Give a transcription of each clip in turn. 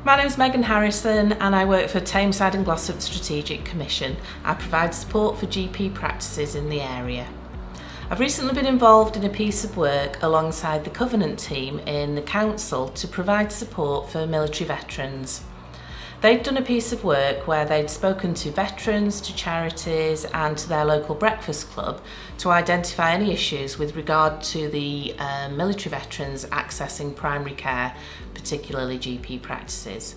My name is Megan Harrison and I work for Tameside and Glossop Strategic Commission. I provide support for GP practices in the area. I've recently been involved in a piece of work alongside the Covenant team in the council to provide support for military veterans. They'd done a piece of work where they'd spoken to veterans, to charities and to their local breakfast club to identify any issues with regard to the military veterans accessing primary care, particularly GP practices.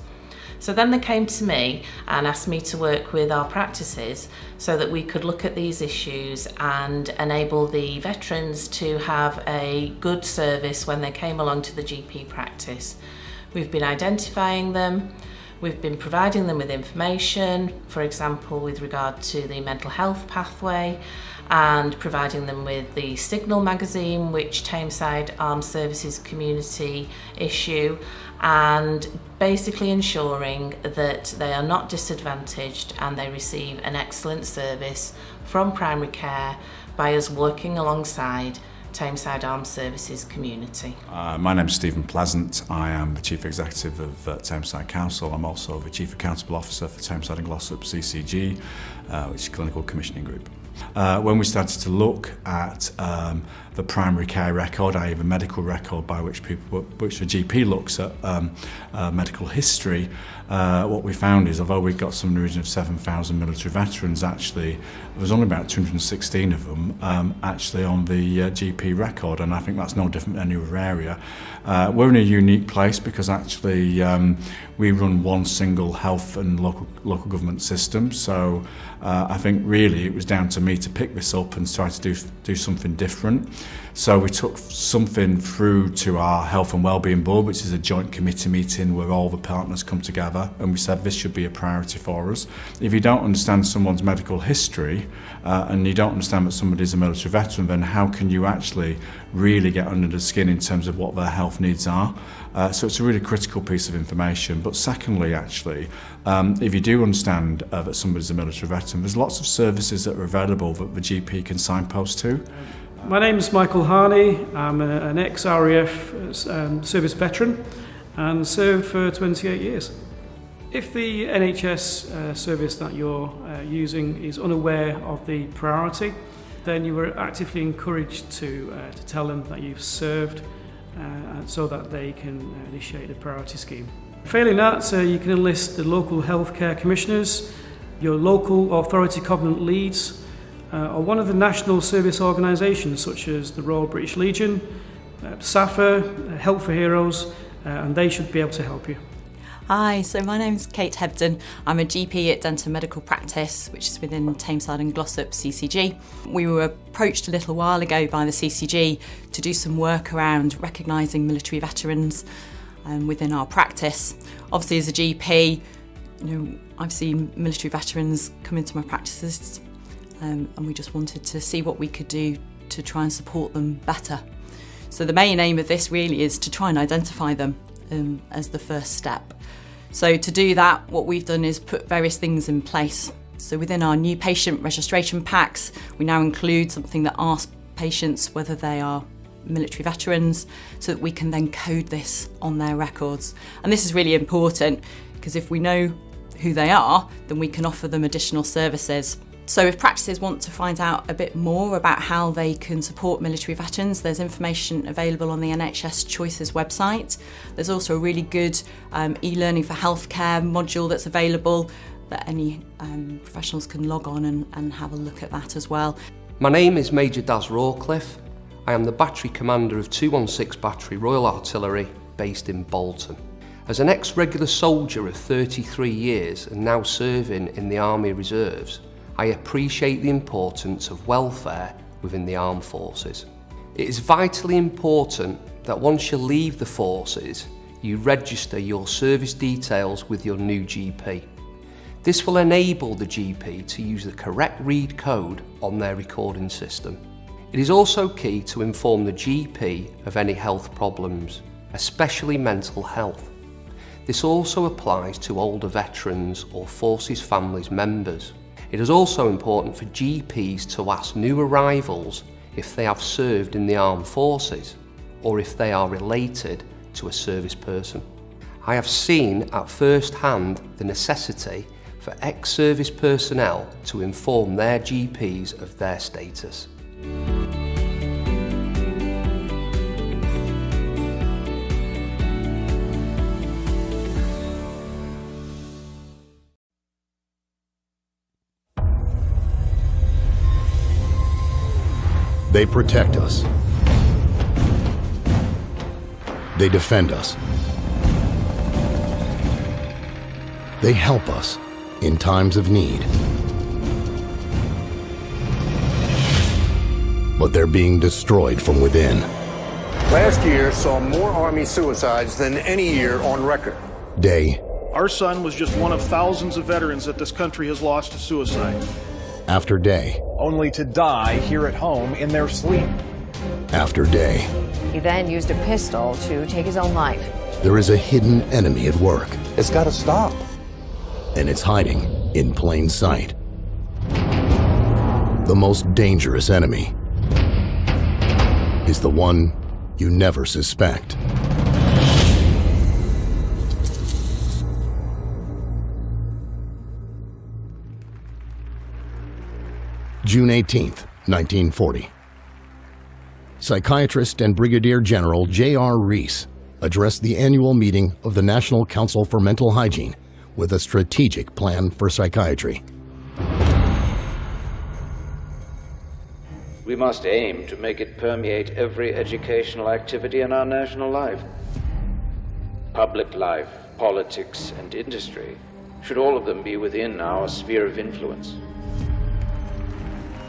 So then they came to me and asked me to work with our practices so that we could look at these issues and enable the veterans to have a good service when they came along to the GP practice. We've been identifying them. We've been providing them with information, for example, with regard to the mental health pathway, and providing them with the Signal magazine, which Tameside Armed Services community issue, and basically ensuring that they are not disadvantaged and they receive an excellent service from primary care by us working alongside Tameside Armed Services community. My name is Stephen Pleasant. I am the Chief Executive of Tameside Council. I'm also the Chief Accountable Officer for Tameside and Glossop CCG, which is Clinical Commissioning Group. When we started to look at the primary care record, i.e. the medical record by which the GP looks at medical history, what we found is, although we've got some in the region of 7,000 military veterans, actually there was only about 216 of them actually on the GP record, and I think that's no different than any other area. We're in a unique place because actually we run one single health and local government system, so I think really it was down to me to pick this up and try to do something different. So we took something through to our Health and Wellbeing Board, which is a joint committee meeting where all the partners come together, and we said this should be a priority for us. If you don't understand someone's medical history and you don't understand that somebody's a military veteran, then how can you actually really get under the skin in terms of what their health needs are? So it's a really critical piece of information. But secondly, actually, if you do understand that somebody's a military veteran, there's lots of services that are available that the GP can signpost to. My name is Michael Harney. I'm an ex-RAF service veteran and served for 28 years. If the NHS service that you're using is unaware of the priority, then you are actively encouraged to tell them that you've served so that they can initiate the priority scheme. Failing that, you can enlist the local healthcare commissioners, your local authority covenant leads, or one of the national service organisations such as the Royal British Legion, SAFA, Help for Heroes, and they should be able to help you. Hi, so my name's Kate Hebden. I'm a GP at Denton Medical Practice, which is within Tameside and Glossop CCG. We were approached a little while ago by the CCG to do some work around recognising military veterans within our practice. Obviously, as a GP, I've seen military veterans come into my practices, and we just wanted to see what we could do to try and support them better. So the main aim of this really is to try and identify them as the first step. So to do that, what we've done is put various things in place. So within our new patient registration packs, we now include something that asks patients whether they are military veterans, so that we can then code this on their records. And this is really important because if we know who they are, then we can offer them additional services. So if practices want to find out a bit more about how they can support military veterans, there's information available on the NHS Choices website. There's also a really good e-learning for healthcare module that's available that any professionals can log on and have a look at that as well. My name is Major Daz Rawcliffe. I am the Battery Commander of 216 Battery Royal Artillery based in Bolton. As an ex-regular soldier of 33 years and now serving in the Army Reserves, I appreciate the importance of welfare within the armed forces. It is vitally important that once you leave the forces, you register your service details with your new GP. This will enable the GP to use the correct read code on their recording system. It is also key to inform the GP of any health problems, especially mental health. This also applies to older veterans or forces families members. It is also important for GPs to ask new arrivals if they have served in the armed forces or if they are related to a service person. I have seen at first hand the necessity for ex-service personnel to inform their GPs of their status. They protect us. They defend us. They help us in times of need. But they're being destroyed from within. Last year saw more Army suicides than any year on record. Day Our son was just one of thousands of veterans that this country has lost to suicide. after day only to die here at home in their sleep. after day. He then used a pistol to take his own life. There is a hidden enemy at work, It's got to stop. and it's hiding in plain sight. The most dangerous enemy is the one you never suspect. June 18th, 1940. Psychiatrist and Brigadier General J.R. Reese addressed the annual meeting of the National Council for Mental Hygiene with a strategic plan for psychiatry. We must aim to make it permeate every educational activity in our national life. Public life, politics, and industry should all of them be within our sphere of influence.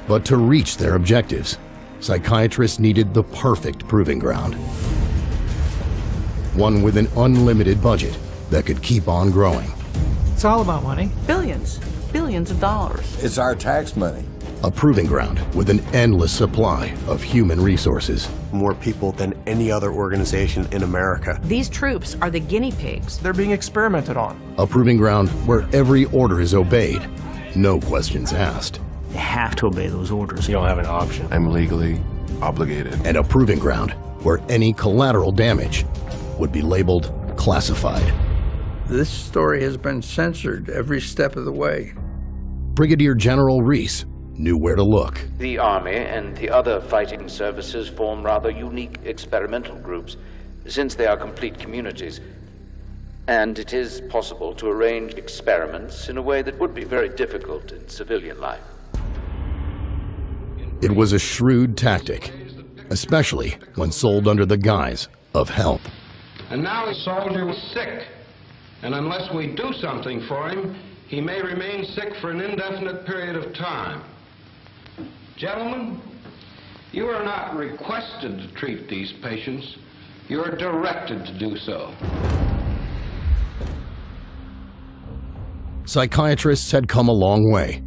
But to reach their objectives, psychiatrists needed the perfect proving ground. One with an unlimited budget that could keep on growing. It's all about money. Billions of dollars. It's our tax money. A proving ground with an endless supply of human resources. More people than any other organization in America. These troops are the guinea pigs. They're being experimented on. A proving ground where every order is obeyed, no questions asked. You have to obey those orders. You don't have an option. I'm legally obligated. And a proving ground where any collateral damage would be labeled classified. This story has been censored every step of the way. Brigadier General Reese knew where to look. The Army and the other fighting services form rather unique experimental groups, since they are complete communities. And it is possible to arrange experiments in a way that would be very difficult in civilian life. It was a shrewd tactic, especially when sold under the guise of help. And now the soldier was sick, and unless we do something for him, he may remain sick for an indefinite period of time. Gentlemen, you are not requested to treat these patients. You are directed to do so. Psychiatrists had come a long way.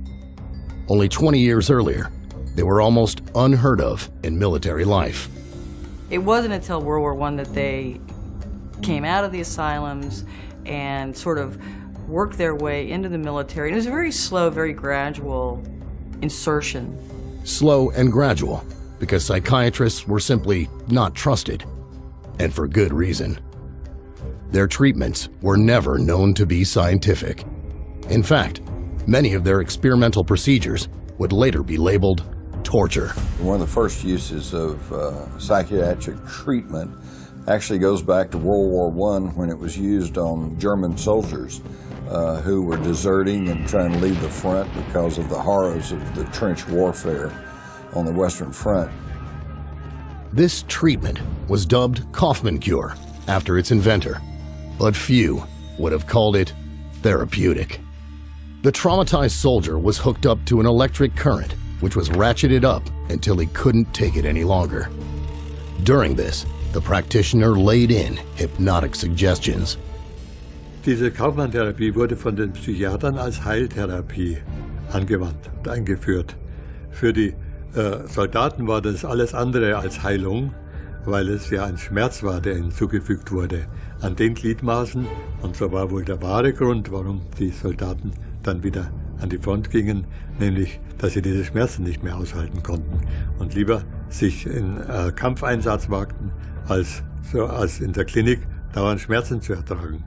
Only 20 years earlier, they were almost unheard of in military life. It wasn't until World War I that they came out of the asylums and sort of worked their way into the military. It was a very slow, very gradual insertion. Slow and gradual, because psychiatrists were simply not trusted, and for good reason. Their treatments were never known to be scientific. In fact, many of their experimental procedures would later be labeled torture. One of the first uses of psychiatric treatment actually goes back to World War I, when it was used on German soldiers who were deserting and trying to leave the front because of the horrors of the trench warfare on the Western Front. This treatment was dubbed Kaufman cure after its inventor, but few would have called it therapeutic. The traumatized soldier was hooked up to an electric current, which was ratcheted up until he couldn't take it any longer. During this, the practitioner laid in hypnotic suggestions. Diese Kaufmann-Therapie wurde von den Psychiatern als Heiltherapie angewandt und eingeführt. Für die Soldaten war das alles andere als Heilung, weil es ja ein Schmerz war, der ihnen zugefügt wurde an den Gliedmaßen. Und so war wohl der wahre Grund, warum die Soldaten dann wieder an die Front gingen, nämlich, dass sie diese Schmerzen nicht mehr aushalten konnten und lieber sich in Kampfeinsatz wagten, als in der Klinik dauernd Schmerzen zu ertragen.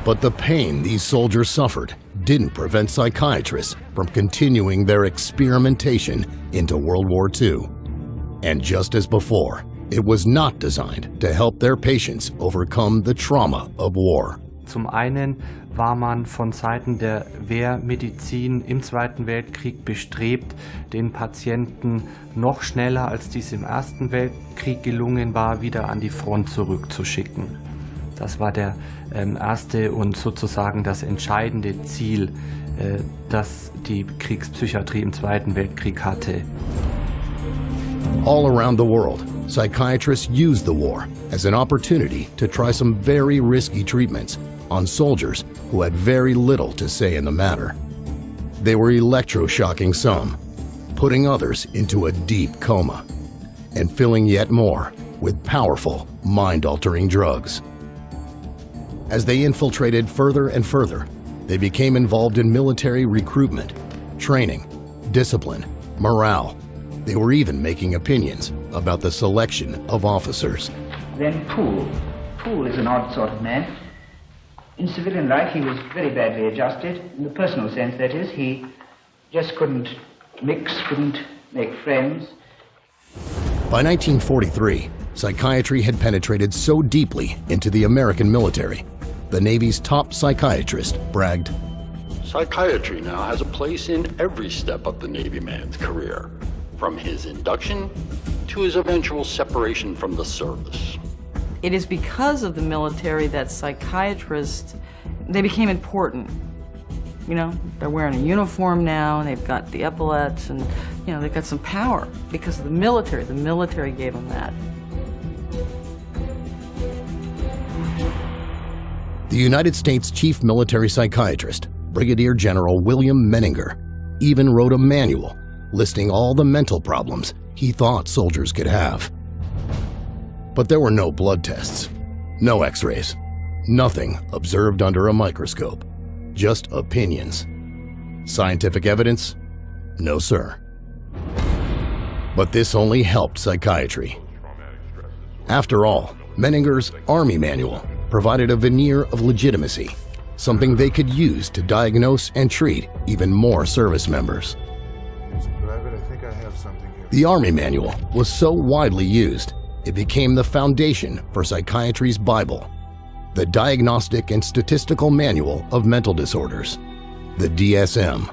But the pain these soldiers suffered didn't prevent psychiatrists from continuing their experimentation into World War II. And just as before, it was not designed to help their patients overcome the trauma of war. Zum einen war man von Seiten der Wehrmedizin im Zweiten Weltkrieg bestrebt, den Patienten noch schneller, als dies im Ersten Weltkrieg gelungen war, wieder an die Front zurückzuschicken. Das war der erste und sozusagen das entscheidende Ziel, das die Kriegspsychiatrie im Zweiten Weltkrieg hatte. All around the world, psychiatrists used the war as an opportunity to try some very risky treatments on soldiers who had very little to say in the matter. They were electroshocking some, putting others into a deep coma, and filling yet more with powerful, mind-altering drugs. As they infiltrated further and further, they became involved in military recruitment, training, discipline, morale. They were even making opinions about the selection of officers. Then Poole. Poole is an odd sort of man. In civilian life, he was very badly adjusted. In the personal sense, that is, he just couldn't mix, couldn't make friends. By 1943, psychiatry had penetrated so deeply into the American military, the Navy's top psychiatrist bragged, "Psychiatry now has a place in every step of the Navy man's career, from his induction to his eventual separation from the service." It is because of the military that psychiatrists, they became important. You know, they're wearing a uniform now, and they've got the epaulets, and, you know, they've got some power because of the military. The military gave them that. The United States Chief Military Psychiatrist, Brigadier General William Menninger, even wrote a manual listing all the mental problems he thought soldiers could have. But there were no blood tests, no x-rays, nothing observed under a microscope, just opinions. Scientific evidence? No, sir. But this only helped psychiatry. After all, Menninger's Army Manual provided a veneer of legitimacy, something they could use to diagnose and treat even more service members. The Army Manual was so widely used, it became the foundation for psychiatry's Bible, the Diagnostic and Statistical Manual of Mental Disorders, the DSM.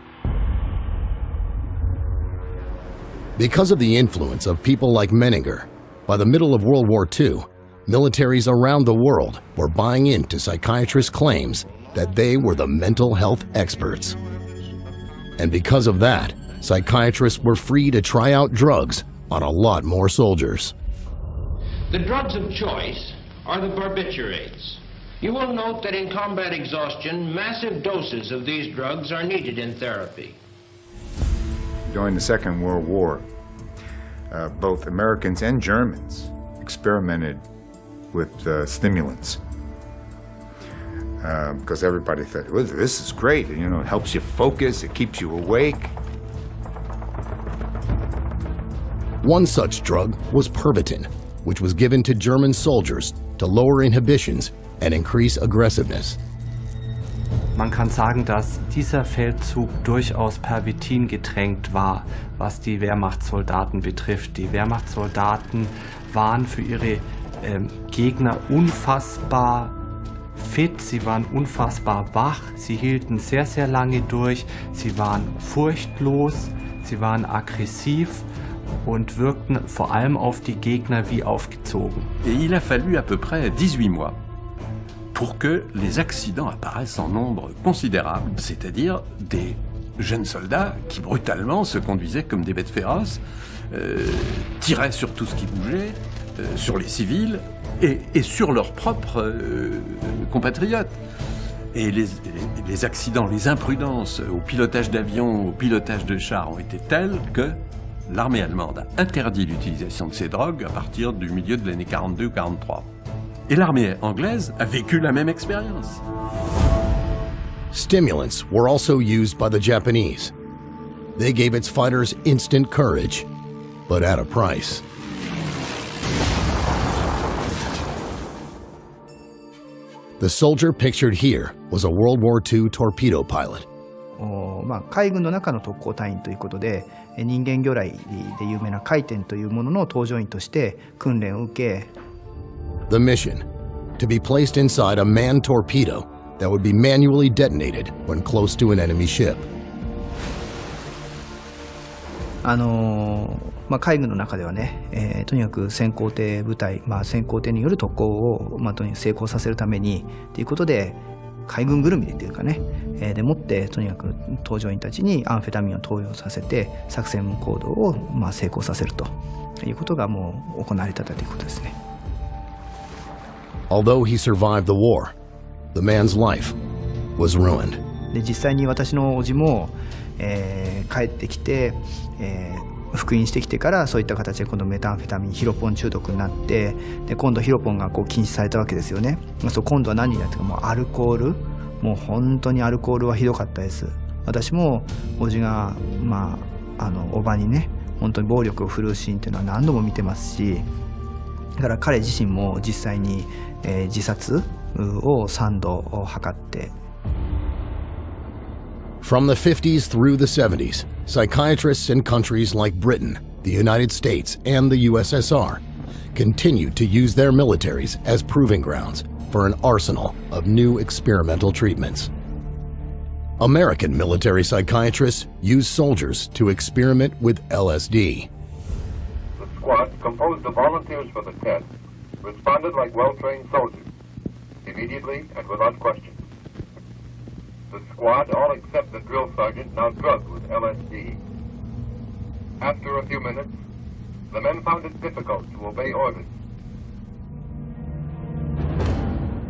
Because of the influence of people like Menninger, by the middle of World War II, militaries around the world were buying into psychiatrists' claims that they were the mental health experts. And because of that, psychiatrists were free to try out drugs on a lot more soldiers. The drugs of choice are the barbiturates. You will note that in combat exhaustion, massive doses of these drugs are needed in therapy. During the Second World War, both Americans and Germans experimented with stimulants because everybody thought, well, this is great, you know, it helps you focus, it keeps you awake. One such drug was Pervitin, which was given to German soldiers to lower inhibitions and increase aggressiveness. Man kann sagen, dass dieser Feldzug durchaus Pervitin getränkt war, was die Wehrmachtssoldaten betrifft. Die Wehrmachtssoldaten waren für ihre Gegner unfassbar fit, sie waren unfassbar wach, sie hielten sehr, sehr lange durch, sie waren furchtlos, sie waren aggressiv und wirkten vor allem auf die Gegner wie aufgezogen. Et il a fallu à peu près 18 mois pour que les accidents apparaissent en nombre considérable, c'est-à-dire des jeunes soldats qui brutalement se conduisaient comme des bêtes féroces, tiraient sur tout ce qui bougeait, sur les civils et sur leurs propres compatriotes. Et les accidents, les imprudences au pilotage d'avions, au pilotage de chars ont été tels que l'armée allemande a interdit l'utilisation de ces drogues à partir du milieu de l'année 42 ou 43. Et l'armée anglaise a vécu la même expérience. Stimulants were also used by the Japanese. They gave its fighters instant courage, but at a price. The soldier pictured here was a World War II torpedo pilot. 海軍の中の特攻隊員ということで、人間魚雷で有名な回転というものの搭乗員として訓練を受け、The mission, to be placed inside a manned torpedo that would be manually detonated when close to an enemy ship. 海軍の中ではね、とにかく先行艇部隊、先行艇による特攻を、とにかく成功させるためにということで、海軍ぐるみでというかね、でもってとにかく搭乗員たちにアンフェタミンを投与させて作戦行動を成功させるということがもう行われたということですね。Although he survived the war, the man's life was ruined. で実際に私の叔父も、帰ってきて、復員してきてからそういった形で今度メタンフェタミンヒロポン中毒になって、で今度ヒロポンが禁止されたわけですよね。今度は何になってか、もうアルコール、もう本当にアルコールはひどかったです。私も叔父がおばにね本当に暴力を振るうシーンっていうのは何度も見てますし、だから彼自身も実際に、自殺を3度図って。From the 50s through the 70s, psychiatrists in countries like Britain, the United States, and the USSR continued to use their militaries as proving grounds for an arsenal of new experimental treatments. American military psychiatrists used soldiers to experiment with LSD. The squad, composed of volunteers for the test, responded like well-trained soldiers, immediately and without question. The squad, all except the drill sergeant, now drugged with LSD. After a few minutes, the men found it difficult to obey orders.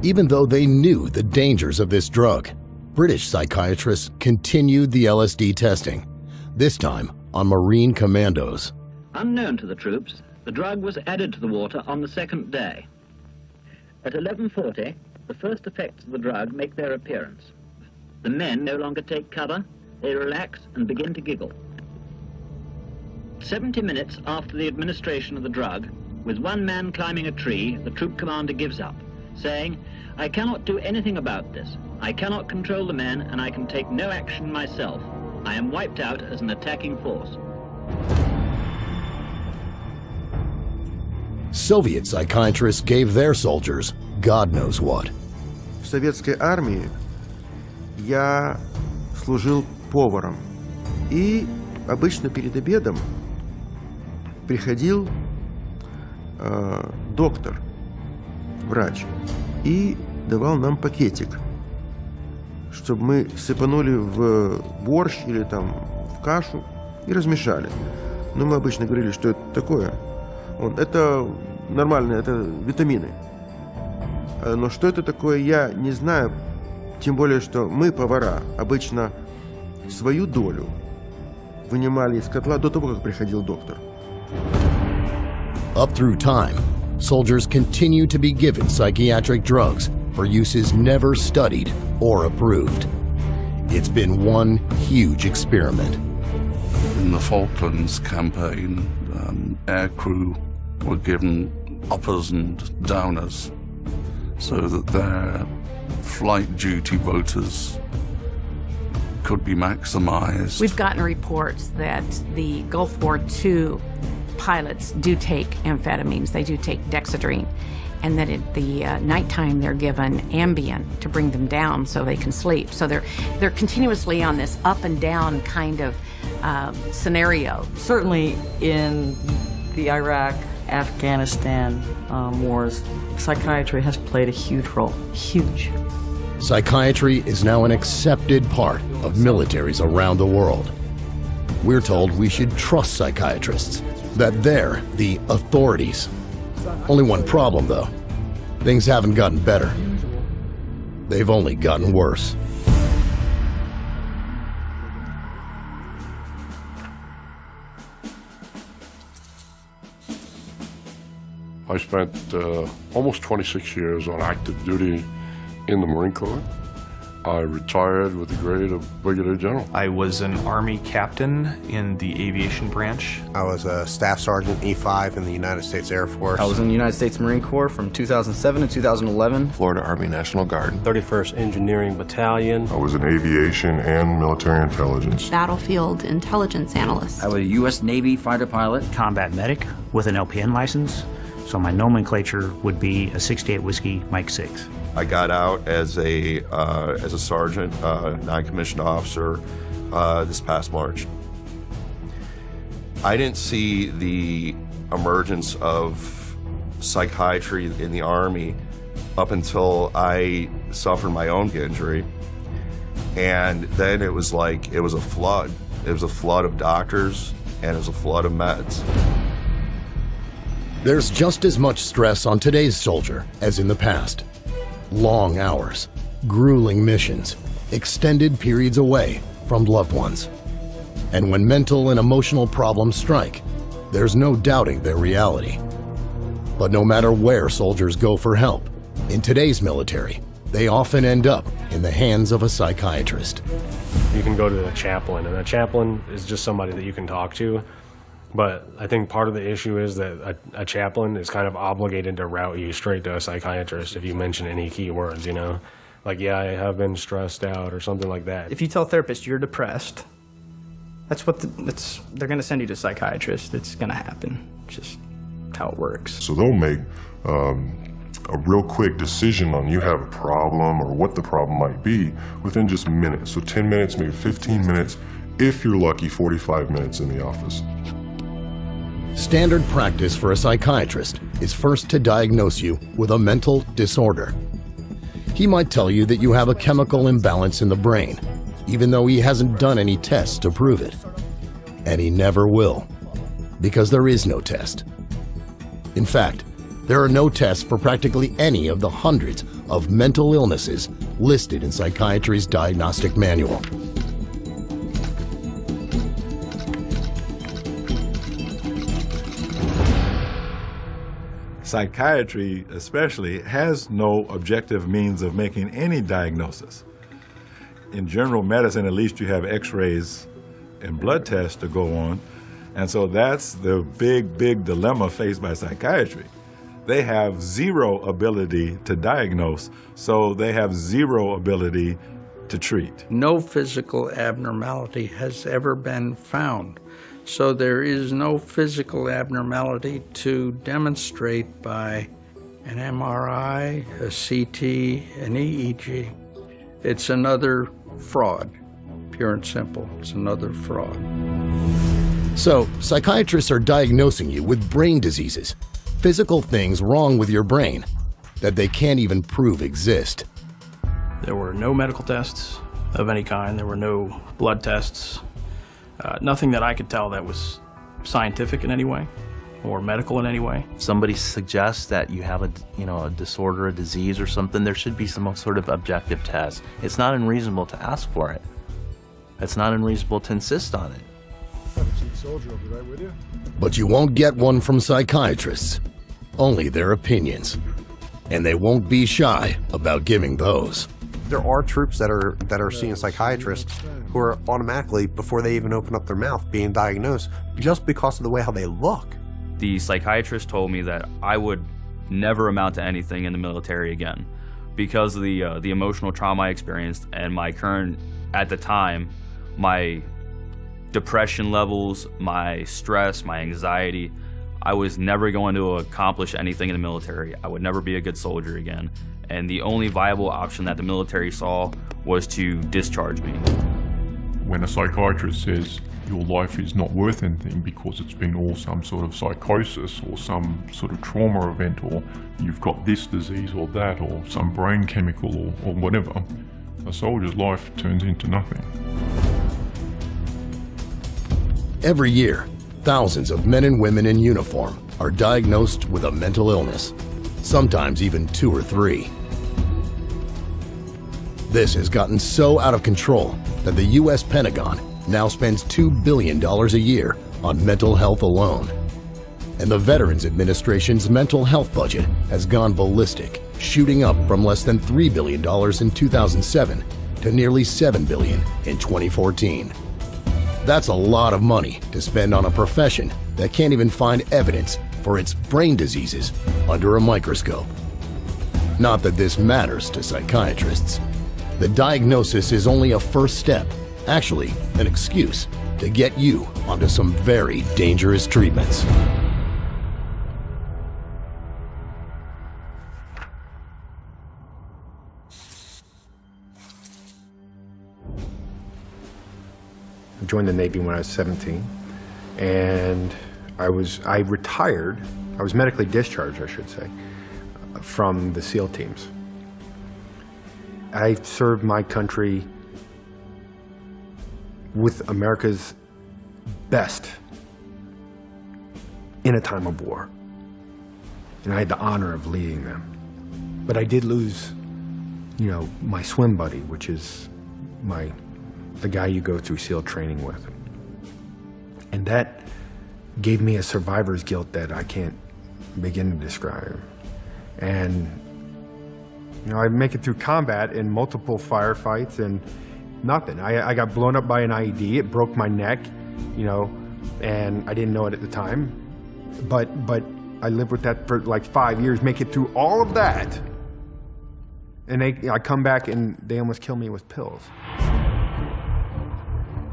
Even though they knew the dangers of this drug, British psychiatrists continued the LSD testing, this time on Marine commandos. Unknown to the troops, the drug was added to the water on the second day. At 11:40, the first effects of the drug make their appearance. The men no longer take cover, they relax and begin to giggle. 70 minutes after the administration of the drug, with one man climbing a tree, the troop commander gives up, saying, "I cannot do anything about this. I cannot control the men and I can take no action myself. I am wiped out as an attacking force." Soviet psychiatrists gave their soldiers God knows what. В советской армии я служил поваром. И обычно перед обедом приходил доктор, врач, и давал нам пакетик, чтобы мы сыпанули в борщ или там в кашу и размешали. Но мы обычно говорили, что это такое. Это нормально, это витамины. Но что это такое, я не знаю. Тем более, что мы, повара, обычно свою долю вынимали из котла до того, как приходил доктор. Up through time, soldiers continue to be given psychiatric drugs for uses never studied or approved. It's been one huge experiment. In the Falklands campaign, air crew were given uppers and downers so that their flight duty quotas could be maximized. We've gotten reports that the Gulf War II pilots do take amphetamines, they do take dexedrine, and that at the nighttime they're given Ambien to bring them down so they can sleep. So they're continuously on this up and down kind of scenario. Certainly in the Iraq, Afghanistan wars, psychiatry has played a huge role, huge. Psychiatry is now an accepted part of militaries around the world. We're told we should trust psychiatrists, that they're the authorities. Only one problem, though. Things haven't gotten better. They've only gotten worse. I spent almost 26 years on active duty in the Marine Corps. I retired with the grade of Brigadier General. I was an Army captain in the aviation branch. I was a Staff Sergeant E5 in the United States Air Force. I was in the United States Marine Corps from 2007 to 2011. Florida Army National Guard. 31st Engineering Battalion. I was in aviation and military intelligence. Battlefield intelligence analyst. I was a U.S. Navy fighter pilot. Combat medic with an LPN license. So my nomenclature would be a 68 Whiskey Mike 6. I got out as a sergeant, non-commissioned officer, this past March. I didn't see the emergence of psychiatry in the Army up until I suffered my own injury. And then it was like, it was a flood. It was a flood of doctors, and it was a flood of meds. There's just as much stress on today's soldier as in the past. Long hours, grueling missions, extended periods away from loved ones. And when mental and emotional problems strike, there's no doubting their reality. But no matter where soldiers go for help, in today's military, they often end up in the hands of a psychiatrist. You can go to a chaplain, and a chaplain is just somebody that you can talk to. But I think part of the issue is that a chaplain is kind of obligated to route you straight to a psychiatrist if you mention any key words, you know? Like, yeah, I have been stressed out or something like that. If you tell a therapist you're depressed, they're going to send you to a psychiatrist. It's going to happen. It's just how it works. So they'll make a real quick decision on you have a problem or what the problem might be within just minutes. So 10 minutes, maybe 15 minutes, if you're lucky, 45 minutes in the office. Standard practice for a psychiatrist is first to diagnose you with a mental disorder. He might tell you that you have a chemical imbalance in the brain, even though he hasn't done any tests to prove it. And he never will, because there is no test. In fact, there are no tests for practically any of the hundreds of mental illnesses listed in psychiatry's diagnostic manual. Psychiatry, especially, has no objective means of making any diagnosis. In general medicine, at least you have x-rays and blood tests to go on, and so that's the big dilemma faced by psychiatry. They have zero ability to diagnose, so they have zero ability to treat. No physical abnormality has ever been found. So there is no physical abnormality to demonstrate by an MRI, a CT, an EEG. It's another fraud, pure and simple. It's another fraud. So, psychiatrists are diagnosing you with brain diseases, physical things wrong with your brain that they can't even prove exist. There were no medical tests of any kind. There were no blood tests. Nothing that I could tell that was scientific in any way or medical in any way. If somebody suggests that you have a disorder, a disease or something, there should be some sort of objective test. It's not unreasonable to ask for it. It's not unreasonable to insist on it. But you won't get one from psychiatrists, only their opinions. And they won't be shy about giving those. There are troops that are seeing psychiatrists who are automatically, before they even open up their mouth, being diagnosed just because of the way how they look. The psychiatrist told me that I would never amount to anything in the military again because of the emotional trauma I experienced and my current, at the time, my depression levels, my stress, my anxiety. I was never going to accomplish anything in the military. I would never be a good soldier again. And the only viable option that the military saw was to discharge me. When a psychiatrist says your life is not worth anything because it's been all some sort of psychosis or some sort of trauma event, or you've got this disease or that, or some brain chemical or whatever, a soldier's life turns into nothing. Every year, thousands of men and women in uniform are diagnosed with a mental illness, sometimes even 2 or 3. This has gotten so out of control that the U.S. Pentagon now spends $2 billion a year on mental health alone. And the Veterans Administration's mental health budget has gone ballistic, shooting up from less than $3 billion in 2007 to nearly $7 billion in 2014. That's a lot of money to spend on a profession that can't even find evidence for its brain diseases under a microscope. Not that this matters to psychiatrists. The diagnosis is only a first step, actually an excuse to get you onto some very dangerous treatments. I joined the Navy when I was 17, and I retired, I was medically discharged, I should say, from the SEAL teams. I served my country with America's best in a time of war, and I had the honor of leading them. But I did lose, you know, my swim buddy, which is the guy you go through SEAL training with. And that gave me a survivor's guilt that I can't begin to describe. And, you know, I make it through combat in multiple firefights and nothing. I got blown up by an IED, it broke my neck, you know, and I didn't know it at the time. But I lived with that for like 5 years, make it through all of that. And I come back and they almost kill me with pills.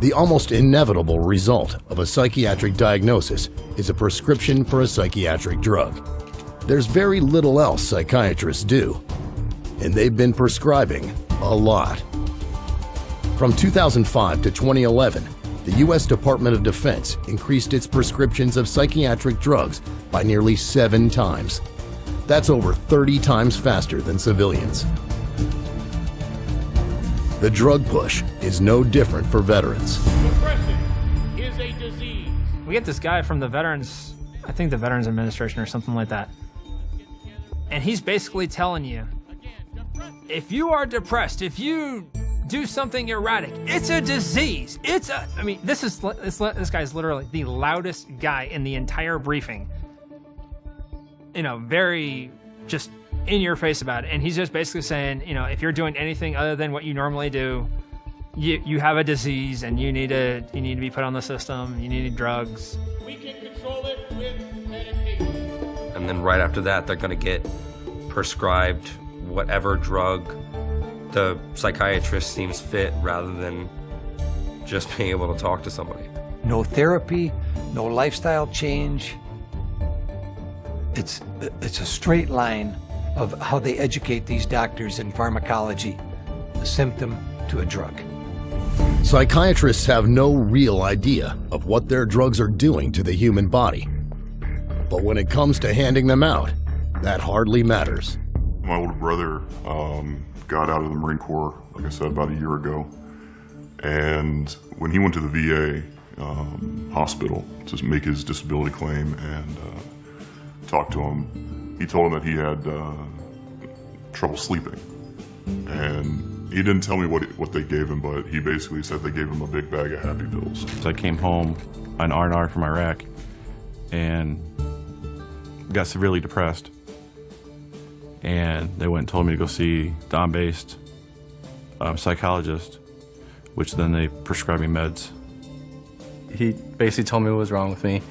The almost inevitable result of a psychiatric diagnosis is a prescription for a psychiatric drug. There's very little else psychiatrists do, and they've been prescribing a lot. From 2005 to 2011, the U.S. Department of Defense increased its prescriptions of psychiatric drugs by nearly 7 times. That's over 30 times faster than civilians. The drug push is no different for veterans. Depression is a disease. We get this guy from the Veterans, I think the Veterans Administration or something like that. And he's basically telling you, if you are depressed, if you do something erratic, it's a disease. I mean, this guy's literally the loudest guy in the entire briefing. You know, very just in your face about it. And he's just basically saying, you know, if you're doing anything other than what you normally do, you have a disease and you need to be put on the system, you need drugs. We can control it with medication. And then right after that, they're gonna get prescribed whatever drug the psychiatrist seems fit rather than just being able to talk to somebody. No therapy, no lifestyle change. It's a straight line of how they educate these doctors in pharmacology, a symptom to a drug. Psychiatrists have no real idea of what their drugs are doing to the human body. But when it comes to handing them out, that hardly matters. My older brother got out of the Marine Corps, like I said, about a year ago. And when he went to the VA hospital to make his disability claim and talked to him, he told him that he had trouble sleeping. And he didn't tell me what they gave him, but he basically said they gave him a big bag of happy pills. So I came home on R&R from Iraq and got severely depressed. And they went and told me to go see the on-based psychologist, which then they prescribed me meds. He basically told me what was wrong with me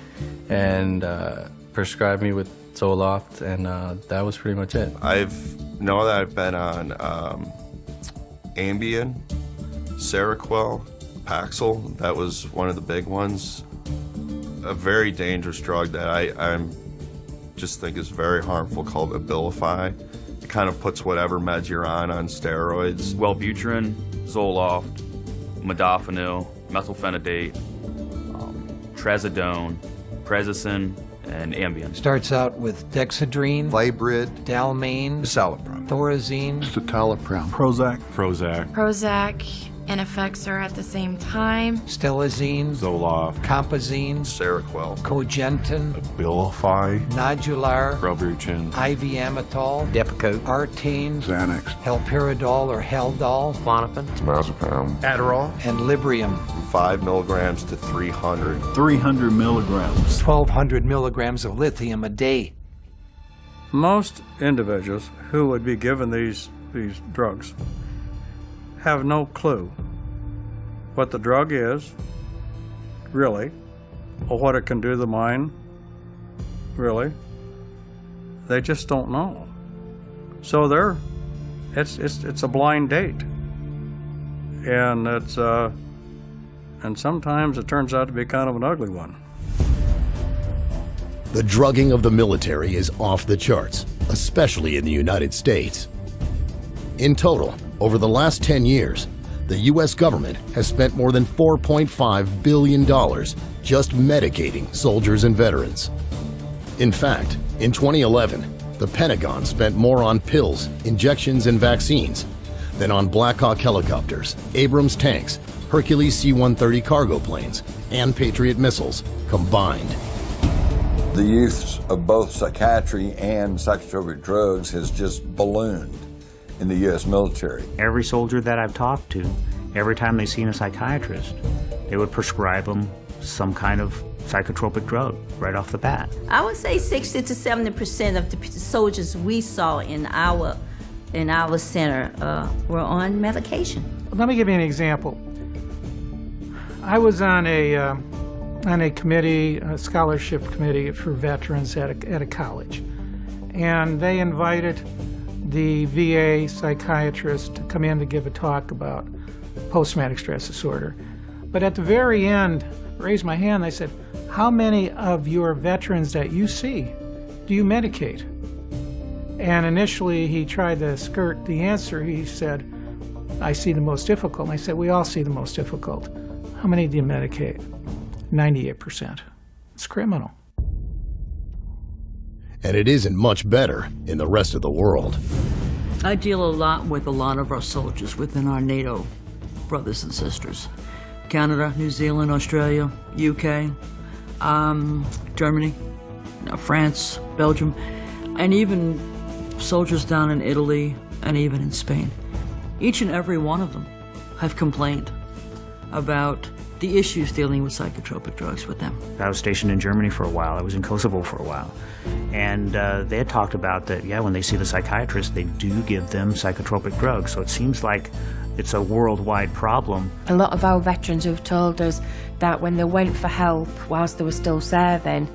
and prescribed me with Zoloft, and that was pretty much it. I've been on Ambien, Seroquel, Paxil. That was one of the big ones. A very dangerous drug that I just think is very harmful, called Abilify. It kind of puts whatever meds you're on steroids. Wellbutrin, Zoloft, modafinil, methylphenidate, trazodone, Prazosin, and Ambien. Starts out with Dexedrine, Vibrid, Dalmane, Citalopram, Thorazine, Citalopram, Prozac, and effects are at the same time. Stelazine, Zoloft, Compazine, Seroquel, Cogentin, Abilify, Nodular, Wellbutrin, IV Amitol, Depakote, Artane, Xanax, Haloperidol or Haldol, Klonopin, Diazepam, Adderall, and Librium. 5 milligrams to 300. 300 milligrams. 1,200 milligrams of lithium a day. Most individuals who would be given these drugs have no clue what the drug is, really, or what it can do to the mind, really. They just don't know. So it's a blind date. And and sometimes it turns out to be kind of an ugly one. The drugging of the military is off the charts, especially in the United States. In total, over the last 10 years, the U.S. government has spent more than $4.5 billion just medicating soldiers and veterans. In fact, in 2011, the Pentagon spent more on pills, injections, and vaccines than on Black Hawk helicopters, Abrams tanks, Hercules C-130 cargo planes, and Patriot missiles combined. The use of both psychiatry and psychotropic drugs has just ballooned in the U.S. military. Every soldier that I've talked to, every time they've seen a psychiatrist, they would prescribe them some kind of psychotropic drug right off the bat. I would say 60 to 70% of the soldiers we saw in our center were on medication. Let me give you an example. I was on a committee, a scholarship committee for veterans at a college, and they invited the VA psychiatrist to come in to give a talk about post-traumatic stress disorder. But at the very end, I raised my hand, I said, how many of your veterans that you see do you medicate? And initially he tried to skirt the answer. He said, I see the most difficult. And I said, we all see the most difficult. How many do you medicate? 98%. It's criminal. And it isn't much better in the rest of the world. I deal a lot with a lot of our soldiers within our NATO brothers and sisters. Canada, New Zealand, Australia, UK, Germany, France, Belgium, and even soldiers down in Italy and even in Spain. Each and every one of them have complained about the issues dealing with psychotropic drugs with them. I was stationed in Germany for a while. I was in Kosovo for a while. And they had talked about that, yeah, when they see the psychiatrist, they do give them psychotropic drugs. So it seems like it's a worldwide problem. A lot of our veterans have told us that when they went for help whilst they were still serving,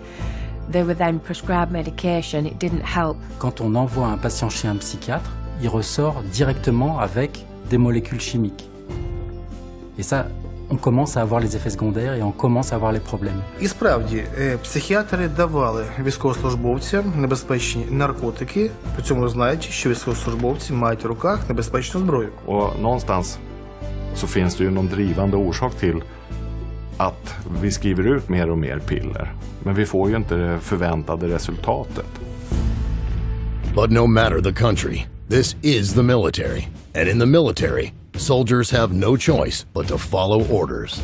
they were then prescribed medication. It didn't help. Quand on envoie un patient chez un psychiatre, il ressort directement avec des molécules chimiques. Et ça, on commence à avoir les effets secondaires et on commence à avoir les problèmes. І справді, психіатри давали військовослужбовцям небезпечні наркотики, при цьому знаючи, що військовослужбовці мають в руках небезпечну зброю. Och någonstans så finns det ju någon drivande orsak till att vi skriver ut mer och mer piller. Men vi får ju inte det förväntade resultatet. But no matter the country, this is the military. And in the military, soldiers have no choice but to follow orders.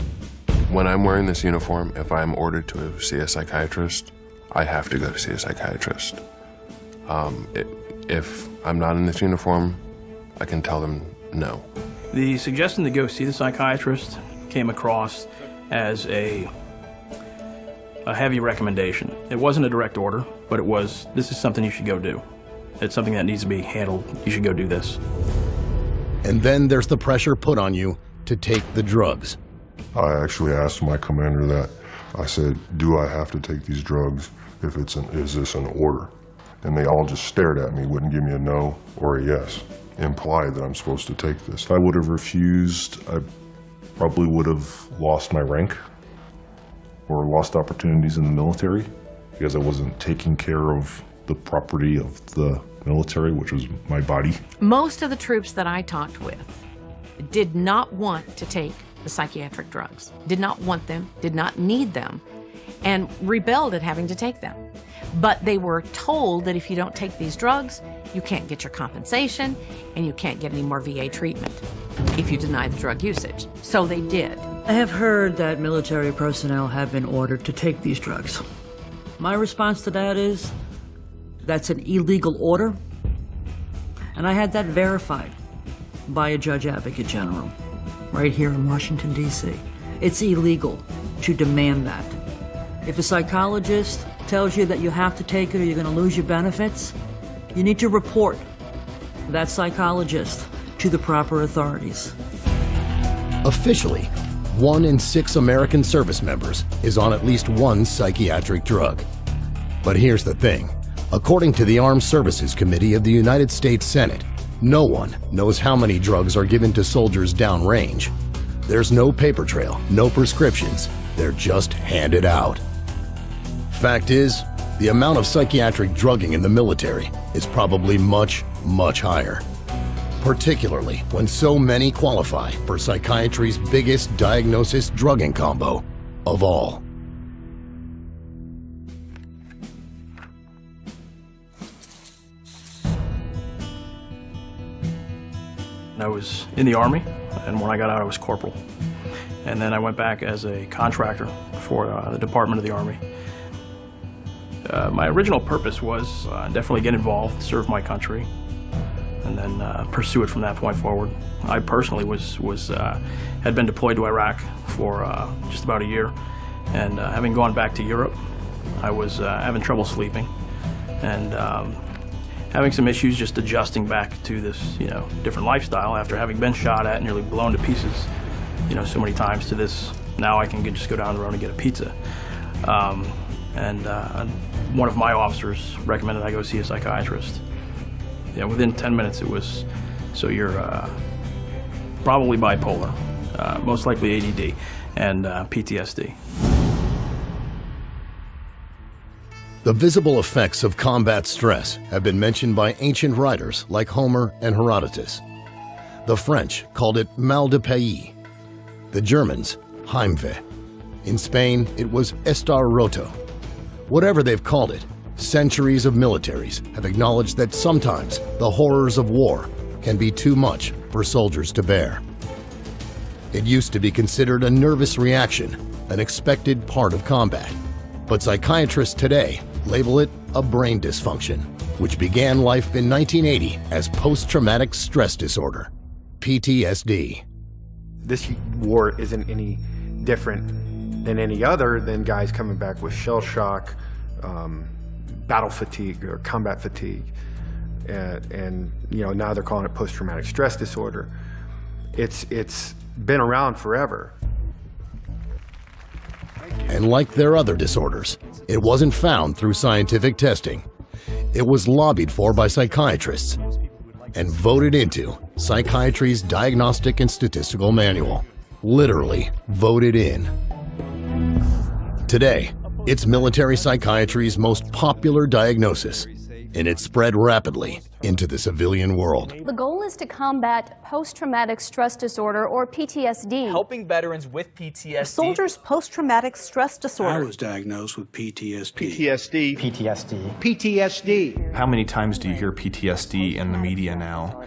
When I'm wearing this uniform, if I'm ordered to see a psychiatrist, I have to go to see a psychiatrist. If I'm not in this uniform, I can tell them no. The suggestion to go see the psychiatrist came across as a heavy recommendation. It wasn't a direct order, but it was, this is something you should go do. It's something that needs to be handled. You should go do this. And then there's the pressure put on you to take the drugs. I actually asked my commander that. I said, do I have to take these drugs if is this an order? And they all just stared at me, wouldn't give me a no or a yes, implied that I'm supposed to take this. If I would have refused, I probably would have lost my rank or lost opportunities in the military because I wasn't taking care of the property of the military, which was my body. Most of the troops that I talked with did not want to take the psychiatric drugs, did not want them, did not need them, and rebelled at having to take them. But they were told that if you don't take these drugs, you can't get your compensation and you can't get any more VA treatment if you deny the drug usage. So they did. I have heard that military personnel have been ordered to take these drugs. My response to that is, that's an illegal order, and I had that verified by a judge advocate general right here in Washington, D.C. It's illegal to demand that. If a psychologist tells you that you have to take it or you're going to lose your benefits, you need to report that psychologist to the proper authorities. Officially, 1 in 6 American service members is on at least one psychiatric drug. But here's the thing. According to the Armed Services Committee of the United States Senate, no one knows how many drugs are given to soldiers downrange. There's no paper trail, no prescriptions. They're just handed out. Fact is, the amount of psychiatric drugging in the military is probably much, much higher. Particularly when so many qualify for psychiatry's biggest diagnosis drugging combo of all. I was in the Army, and when I got out, I was corporal. And then I went back as a contractor for the Department of the Army. My original purpose was definitely get involved, serve my country, and then pursue it from that point forward. I personally had been deployed to Iraq for just about a year, and having gone back to Europe, I was having trouble sleeping, and having some issues just adjusting back to this, different lifestyle after having been shot at, nearly blown to pieces, so many times, to this, now I can just go down the road and get a pizza. And one of my officers recommended I go see a psychiatrist. Within 10 minutes it was, so you're probably bipolar, most likely ADD, and PTSD. The visible effects of combat stress have been mentioned by ancient writers like Homer and Herodotus. The French called it mal de pays. The Germans, Heimweh. In Spain, it was estar roto. Whatever they've called it, centuries of militaries have acknowledged that sometimes the horrors of war can be too much for soldiers to bear. It used to be considered a nervous reaction, an expected part of combat. But psychiatrists today label it a brain dysfunction, which began life in 1980 as post-traumatic stress disorder, PTSD. This war isn't any different than any other than guys coming back with shell shock, battle fatigue or combat fatigue, and now they're calling it post-traumatic stress disorder. It's been around forever. And like their other disorders, it wasn't found through scientific testing. It was lobbied for by psychiatrists and voted into psychiatry's Diagnostic and Statistical Manual. Literally voted in. Today, it's military psychiatry's most popular diagnosis, and it's spread rapidly into the civilian world. The goal is to combat post-traumatic stress disorder, or PTSD. Helping veterans with PTSD. Soldiers' post-traumatic stress disorder. I was diagnosed with PTSD. PTSD. How many times do you hear PTSD in the media now?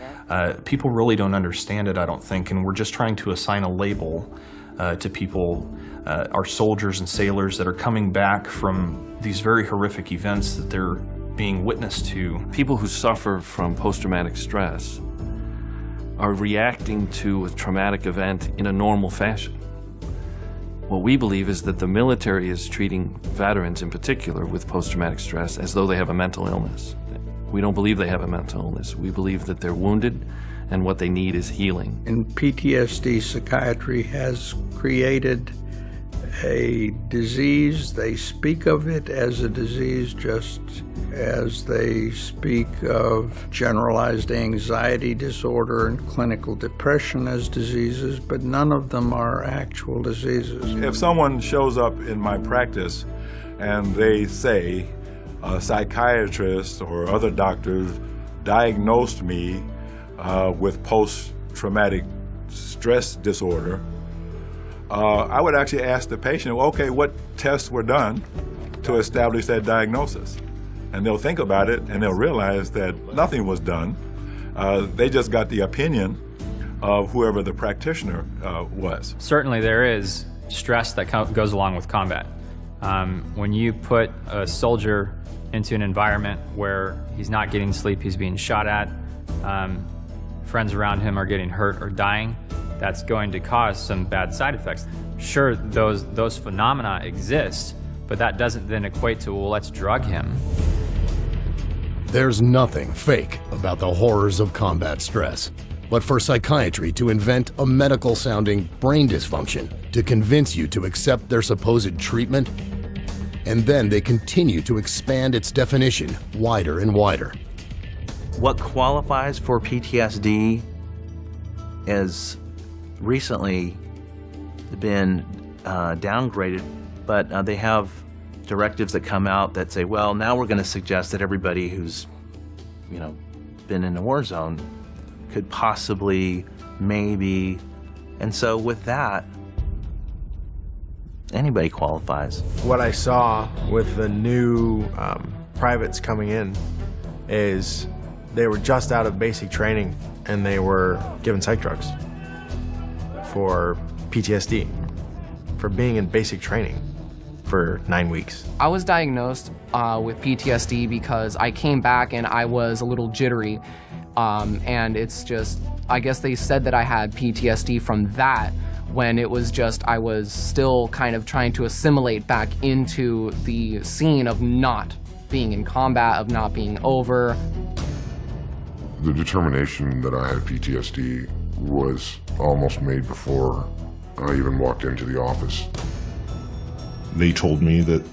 People really don't understand it, I don't think, and we're just trying to assign a label to people, our soldiers and sailors that are coming back from these very horrific events that they're being witness to. People who suffer from post-traumatic stress are reacting to a traumatic event in a normal fashion. What we believe is that the military is treating veterans in particular with post-traumatic stress as though they have a mental illness. We don't believe they have a mental illness. We believe that they're wounded and what they need is healing. In PTSD, psychiatry has created a disease. They speak of it as a disease just as they speak of generalized anxiety disorder and clinical depression as diseases, but none of them are actual diseases. If someone shows up in my practice and they say a psychiatrist or other doctors diagnosed me with post-traumatic stress disorder, I would actually ask the patient, okay, what tests were done to establish that diagnosis? And they'll think about it and they'll realize that nothing was done. They just got the opinion of whoever the practitioner was. Certainly there is stress that goes along with combat. When you put a soldier into an environment where he's not getting sleep, he's being shot at, friends around him are getting hurt or dying, that's going to cause some bad side effects. Sure, those phenomena exist, but that doesn't then equate to, well, let's drug him. There's nothing fake about the horrors of combat stress. but for psychiatry to invent a medical-sounding brain dysfunction to convince you to accept their supposed treatment, and then they continue to expand its definition wider and wider. What qualifies for PTSD has recently been downgraded, but they have directives that come out that say, well, now we're going to suggest that everybody who's, been in a war zone could possibly, maybe, and so with that, anybody qualifies. What I saw with the new privates coming in is they were just out of basic training and they were given psych drugs for PTSD, for being in basic training for 9 weeks. I was diagnosed with PTSD because I came back and I was a little jittery, and it's just, I guess they said that I had PTSD from that, when it was just I was still kind of trying to assimilate back into the scene of not being in combat, of not being over. The determination that I had PTSD was almost made before I even walked into the office. They told me that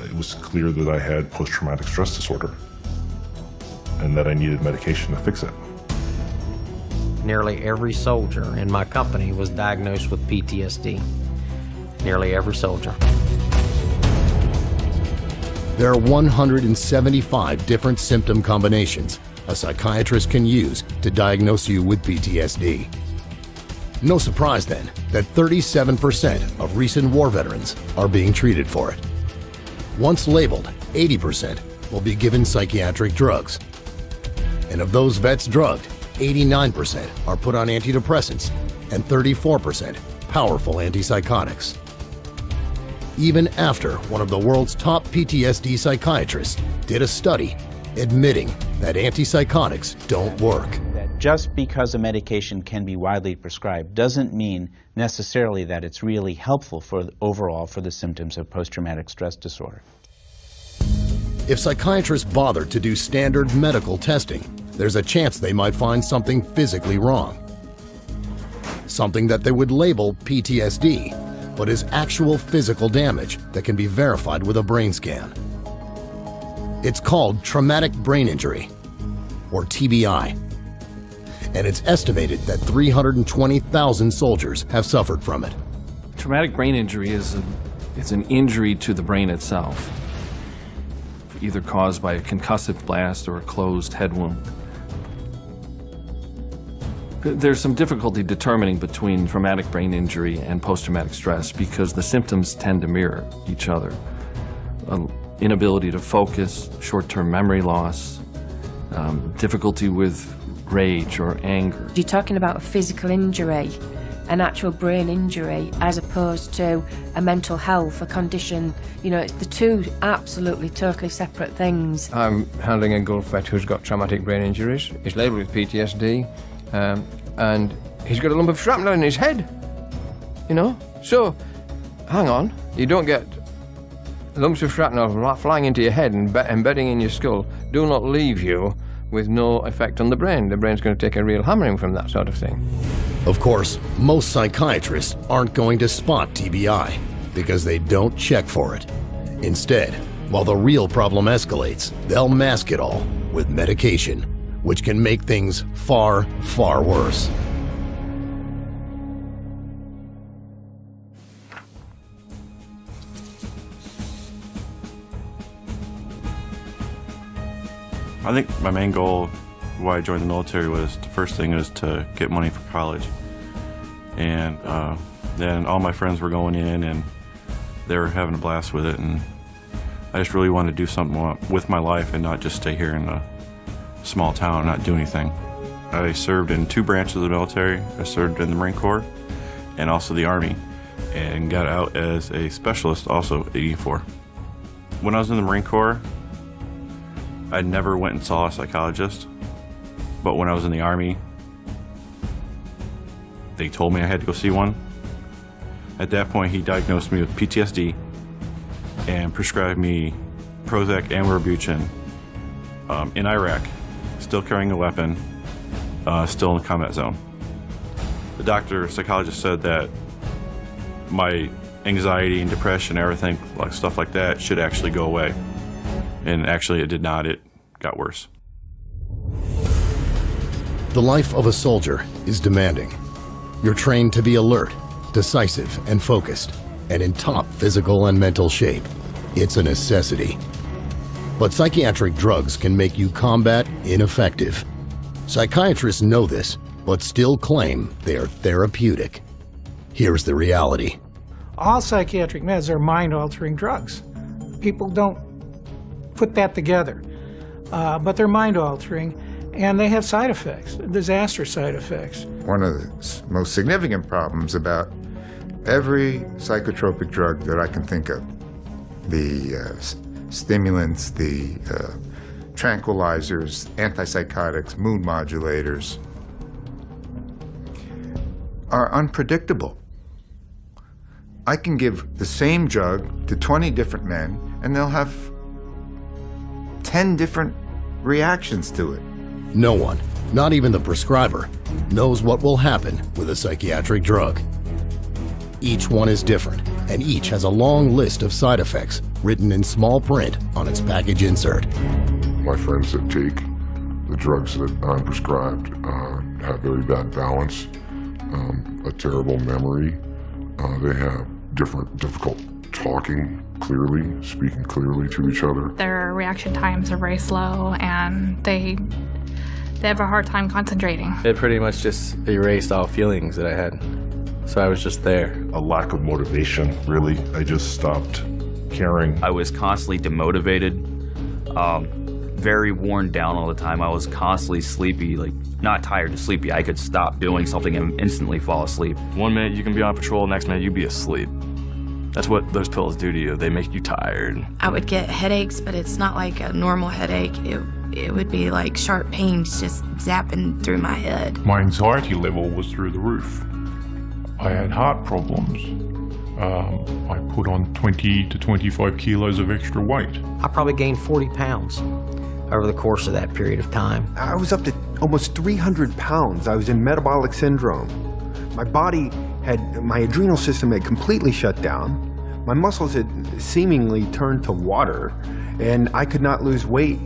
it was clear that I had post-traumatic stress disorder and that I needed medication to fix it. Nearly every soldier in my company was diagnosed with PTSD. Nearly every soldier. There are 175 different symptom combinations a psychiatrist can use to diagnose you with PTSD. No surprise then that 37% of recent war veterans are being treated for it. Once labeled, 80% will be given psychiatric drugs. And of those vets drugged, 89% are put on antidepressants and 34% powerful antipsychotics. Even after one of the world's top PTSD psychiatrists did a study admitting that antipsychotics don't work. Just because a medication can be widely prescribed doesn't mean necessarily that it's really helpful overall for the symptoms of post-traumatic stress disorder. If psychiatrists bother to do standard medical testing, there's a chance they might find something physically wrong. Something that they would label PTSD, but is actual physical damage that can be verified with a brain scan. It's called traumatic brain injury, or TBI. And it's estimated that 320,000 soldiers have suffered from it. Traumatic brain injury is an injury to the brain itself, either caused by a concussive blast or a closed head wound. There's some difficulty determining between traumatic brain injury and post-traumatic stress because the symptoms tend to mirror each other. Inability to focus, short-term memory loss, difficulty with rage or anger. You're talking about a physical injury, an actual brain injury, as opposed to a mental health, a condition. It's the two absolutely, totally separate things. I'm handling a Gulf vet who's got traumatic brain injuries. He's labelled with PTSD, and he's got a lump of shrapnel in his head. So, hang on, you don't get lumps of shrapnel flying into your head and embedding in your skull do not leave you with no effect on the brain. The brain's going to take a real hammering from that sort of thing. Of course, most psychiatrists aren't going to spot TBI because they don't check for it. Instead, while the real problem escalates, they'll mask it all with medication, which can make things far, far worse. I think my main goal why I joined the military was, the first thing is to get money for college. And then all my friends were going in and they were having a blast with it, and I just really wanted to do something with my life and not just stay here in a small town and not do anything. I served in 2 branches of the military. I served in the Marine Corps and also the Army, and got out as a specialist also at 84. When I was in the Marine Corps, I never went and saw a psychologist, but when I was in the Army, they told me I had to go see one. At that point, he diagnosed me with PTSD and prescribed me Prozac and Wellbutrin in Iraq, still carrying a weapon, still in the combat zone. The psychologist said that my anxiety and depression, everything, like stuff like that, should actually go away. And actually it did not, it got worse. The life of a soldier is demanding. You're trained to be alert, decisive, and focused, and in top physical and mental shape. It's a necessity. But psychiatric drugs can make you combat ineffective. Psychiatrists know this, but still claim they are therapeutic. Here's the reality. All psychiatric meds are mind-altering drugs. People don't put that together, but they're mind-altering, and they have side effects, disastrous side effects. One of the most significant problems about every psychotropic drug that I can think of, the stimulants, the tranquilizers, antipsychotics, mood modulators, are unpredictable. I can give the same drug to 20 different men, and they'll have 10 different reactions to it. No one, not even the prescriber, knows what will happen with a psychiatric drug. Each one is different, and each has a long list of side effects written in small print on its package insert. My friends that take the drugs that I'm prescribed have very bad balance, a terrible memory. They have difficult talking clearly, speaking clearly to each other. Their reaction times are very slow, and they have a hard time concentrating. It pretty much just erased all feelings that I had. So I was just there. A lack of motivation, really. I just stopped caring. I was constantly demotivated, very worn down all the time. I was constantly sleepy, like not tired, just sleepy. I could stop doing something and instantly fall asleep. 1 minute you can be on patrol, next minute you'd be asleep. That's what those pills do to you. They make you tired. I would get headaches, but it's not like a normal headache. It would be like sharp pains just zapping through my head. My anxiety level was through the roof. I had heart problems. I put on 20 to 25 kilos of extra weight. I probably gained 40 pounds over the course of that period of time. I was up to almost 300 pounds. I was in metabolic syndrome. My body my adrenal system had completely shut down. My muscles had seemingly turned to water, and I could not lose weight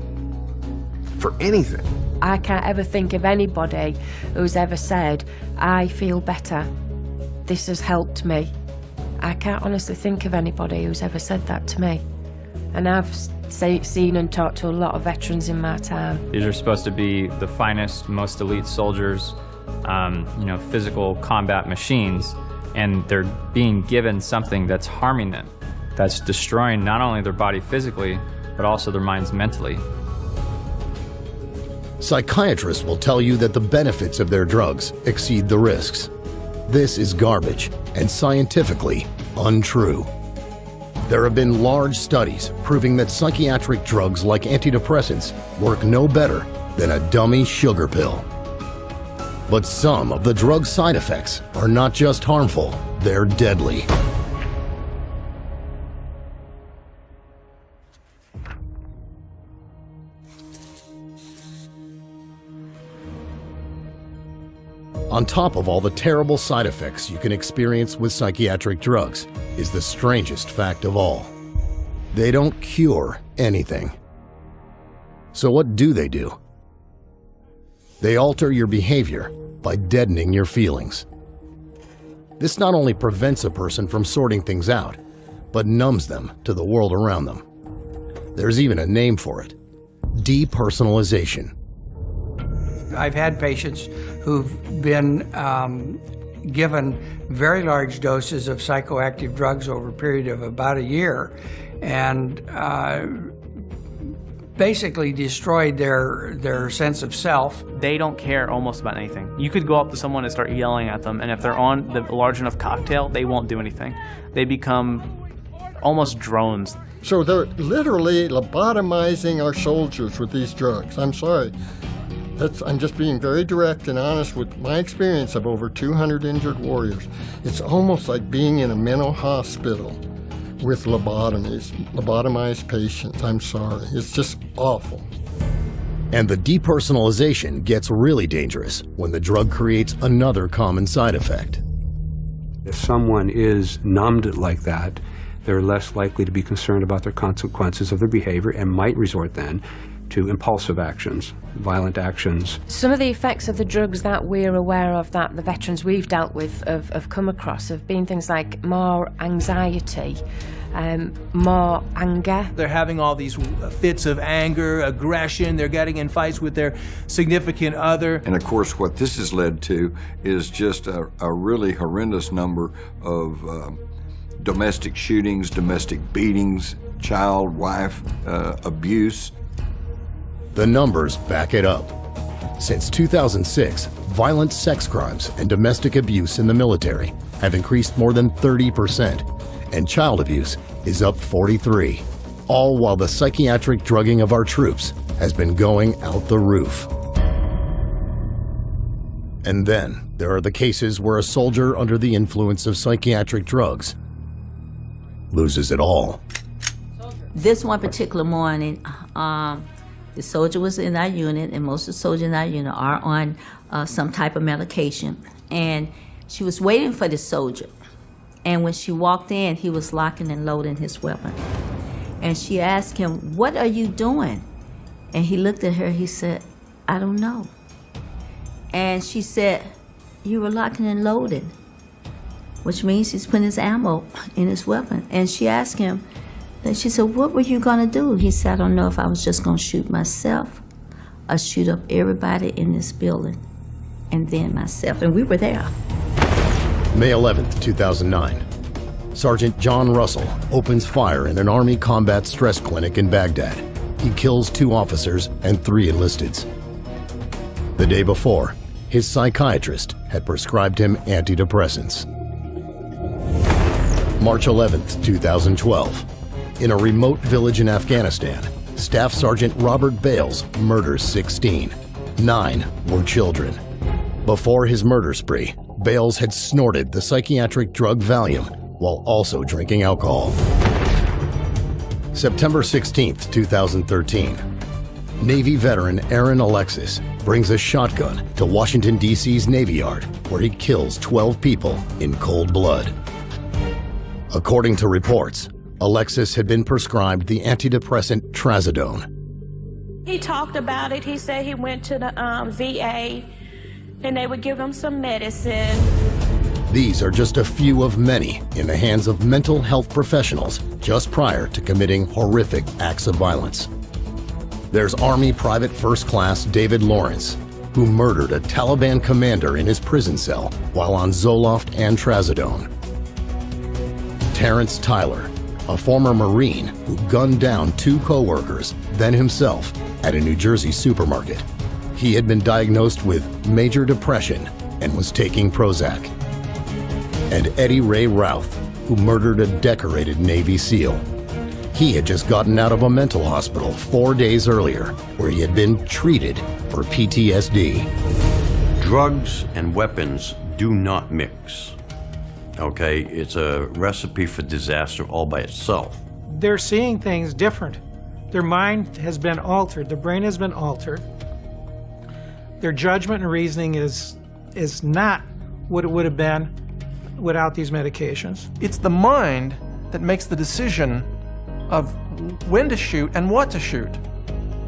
for anything. I can't ever think of anybody who's ever said, I feel better. This has helped me. I can't honestly think of anybody who's ever said that to me. And I've seen and talked to a lot of veterans in my time. These are supposed to be the finest, most elite soldiers, physical combat machines, and they're being given something that's harming them, that's destroying not only their body physically, but also their minds mentally. Psychiatrists will tell you that the benefits of their drugs exceed the risks. This is garbage and scientifically untrue. There have been large studies proving that psychiatric drugs like antidepressants work no better than a dummy sugar pill. But some of the drug side effects are not just harmful, they're deadly. On top of all the terrible side effects you can experience with psychiatric drugs is the strangest fact of all. They don't cure anything. So what do? They alter your behavior by deadening your feelings. This not only prevents a person from sorting things out, but numbs them to the world around them. There's even a name for it: depersonalization. I've had patients who've been given very large doses of psychoactive drugs over a period of about a year, and basically destroyed their sense of self. They don't care almost about anything. You could go up to someone and start yelling at them, and if they're on the large enough cocktail, they won't do anything. They become almost drones. So they're literally lobotomizing our soldiers with these drugs. I'm sorry. I'm just being very direct and honest with my experience of over 200 injured warriors. It's almost like being in a mental hospital with lobotomized patients. I'm sorry. It's just awful. And the depersonalization gets really dangerous when the drug creates another common side effect. If someone is numbed like that, they're less likely to be concerned about the consequences of their behavior and might resort then to impulsive actions, violent actions. Some of the effects of the drugs that we're aware of, that the veterans we've dealt with have come across, have been things like more anxiety, more anger. They're having all these fits of anger, aggression, they're getting in fights with their significant other. And of course what this has led to is just a really horrendous number of domestic shootings, domestic beatings, child, wife abuse. The numbers back it up. Since 2006, violent sex crimes and domestic abuse in the military have increased more than 30%, and child abuse is up 43%, all while the psychiatric drugging of our troops has been going out the roof. And then there are the cases where a soldier under the influence of psychiatric drugs loses it all. This one particular morning, the soldier was in our unit, and most of the soldiers in our unit are on some type of medication. And she was waiting for the soldier. And when she walked in, he was locking and loading his weapon. And she asked him, "What are you doing?" And he looked at her, he said, "I don't know." And she said, "You were locking and loading," which means he's putting his ammo in his weapon. And she asked him, she said, "What were you gonna do?" He said, "I don't know if I was just gonna shoot myself or shoot up everybody in this building and then myself." And we were there. May 11th, 2009. Sergeant John Russell opens fire in an Army combat stress clinic in Baghdad. He kills 2 officers and 3 enlisteds. The day before, his psychiatrist had prescribed him antidepressants. March 11th, 2012. In a remote village in Afghanistan, Staff Sergeant Robert Bales murders 16. 9 were children. Before his murder spree, Bales had snorted the psychiatric drug Valium while also drinking alcohol. September 16th, 2013. Navy veteran Aaron Alexis brings a shotgun to Washington, D.C.'s Navy Yard, where he kills 12 people in cold blood. According to reports, Alexis had been prescribed the antidepressant Trazodone. He talked about it. He said he went to the VA and they would give him some medicine. These are just a few of many in the hands of mental health professionals just prior to committing horrific acts of violence. There's Army Private First Class David Lawrence, who murdered a Taliban commander in his prison cell while on Zoloft and Trazodone. Terrence Tyler, a former Marine who gunned down 2 co-workers, then himself, at a New Jersey supermarket. He had been diagnosed with major depression and was taking Prozac. And Eddie Ray Routh, who murdered a decorated Navy SEAL. He had just gotten out of a mental hospital 4 days earlier, where he had been treated for PTSD. Drugs and weapons do not mix. Okay, it's a recipe for disaster all by itself. They're seeing things different. Their mind has been altered. Their brain has been altered. Their judgment and reasoning is not what it would have been without these medications. It's the mind that makes the decision of when to shoot and what to shoot.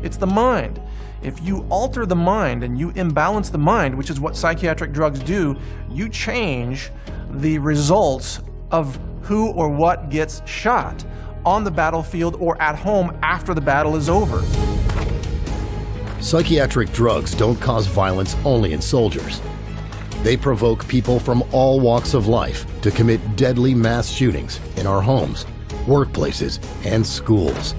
It's the mind. If you alter the mind and you imbalance the mind, which is what psychiatric drugs do, you change the results of who or what gets shot on the battlefield or at home after the battle is over. Psychiatric drugs don't cause violence only in soldiers. They provoke people from all walks of life to commit deadly mass shootings in our homes, workplaces, and schools.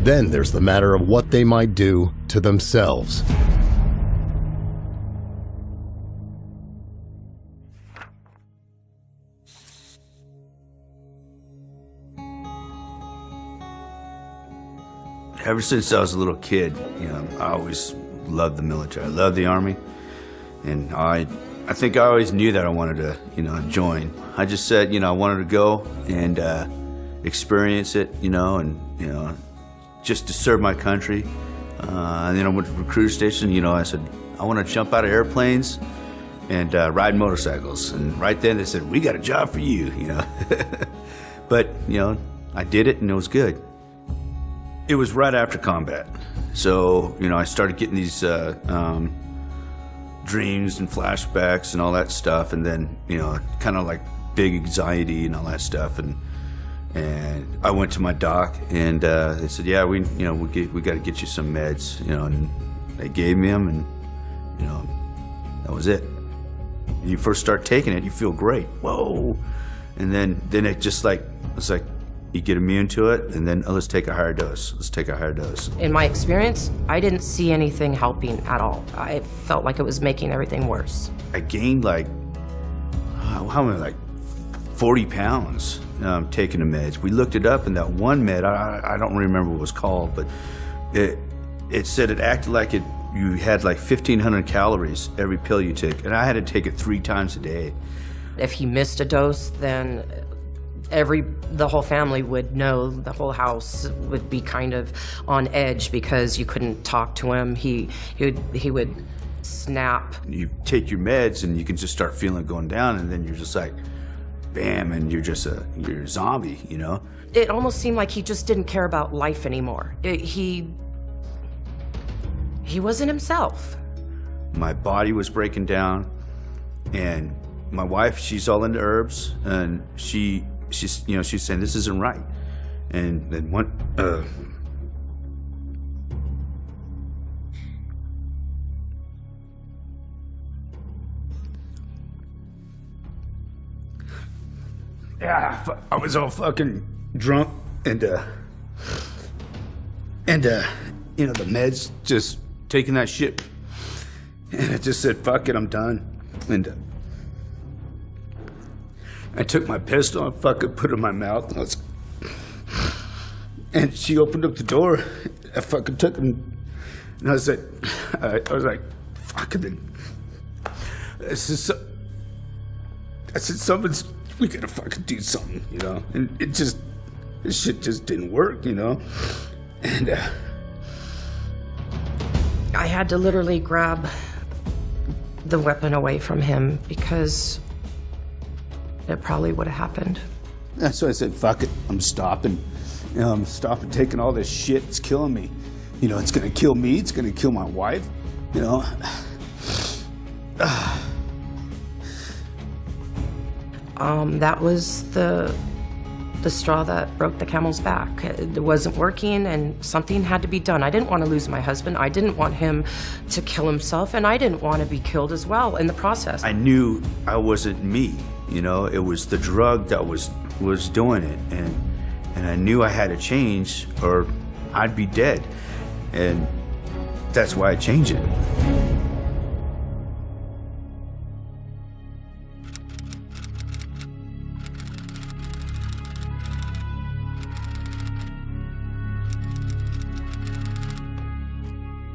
Then there's the matter of what they might do to themselves. Ever since I was a little kid, I always loved the military. I loved the Army, and I think I always knew that I wanted to, join. I just said, I wanted to go and experience it, and just to serve my country, And then I went to the recruiter station. You know, I said, I want to jump out of airplanes and ride motorcycles. And right then they said, we got a job for you, you know. But, you know, I did it and it was good. It was right after combat. So, you know, I started getting these dreams and flashbacks and all that stuff. And then, you know, kind of like big anxiety and all that stuff. And I went to my doc and they said, yeah, we got to get you some meds, you know, and they gave me them and, you know, that was it. When you first start taking it, you feel great. Whoa. And then it just like, it's like you get immune to it and then, oh, let's take a higher dose. Let's take a higher dose. In my experience, I didn't see anything helping at all. I felt like it was making everything worse. I gained like, how many, like 40 pounds taking the meds. We looked it up and that one med, I don't remember what it was called, but it said it acted like you had like 1,500 calories every pill you took, and I had to take it 3 times a day. If he missed a dose, then the whole family would know, the whole house would be kind of on edge because you couldn't talk to him. He would snap. You take your meds and you can just start feeling it going down, and then you're just like, bam, and you're a zombie, you know? It almost seemed like he just didn't care about life anymore. He wasn't himself. My body was breaking down, and my wife, she's all into herbs, and she's saying this isn't right. And then one yeah, I was all fucking drunk, and you know, the meds, just taking that shit, and I just said, fuck it, I'm done. And I took my pistol and fucking put it in my mouth, and she opened up the door. I fucking took him, and I was like, fuck it. I said, we gotta fucking do something, you know? And this shit just didn't work, you know? And I had to literally grab the weapon away from him because it probably would have happened. So I said, fuck it, I'm stopping. You know, I'm stopping taking all this shit, it's killing me. You know, it's gonna kill me, it's gonna kill my wife, you know? That was the straw that broke the camel's back. It wasn't working and something had to be done. I didn't want to lose my husband. I didn't want him to kill himself, and I didn't want to be killed as well in the process. I knew I wasn't me, you know? It was the drug that was doing it, and I knew I had to change or I'd be dead. And that's why I changed it.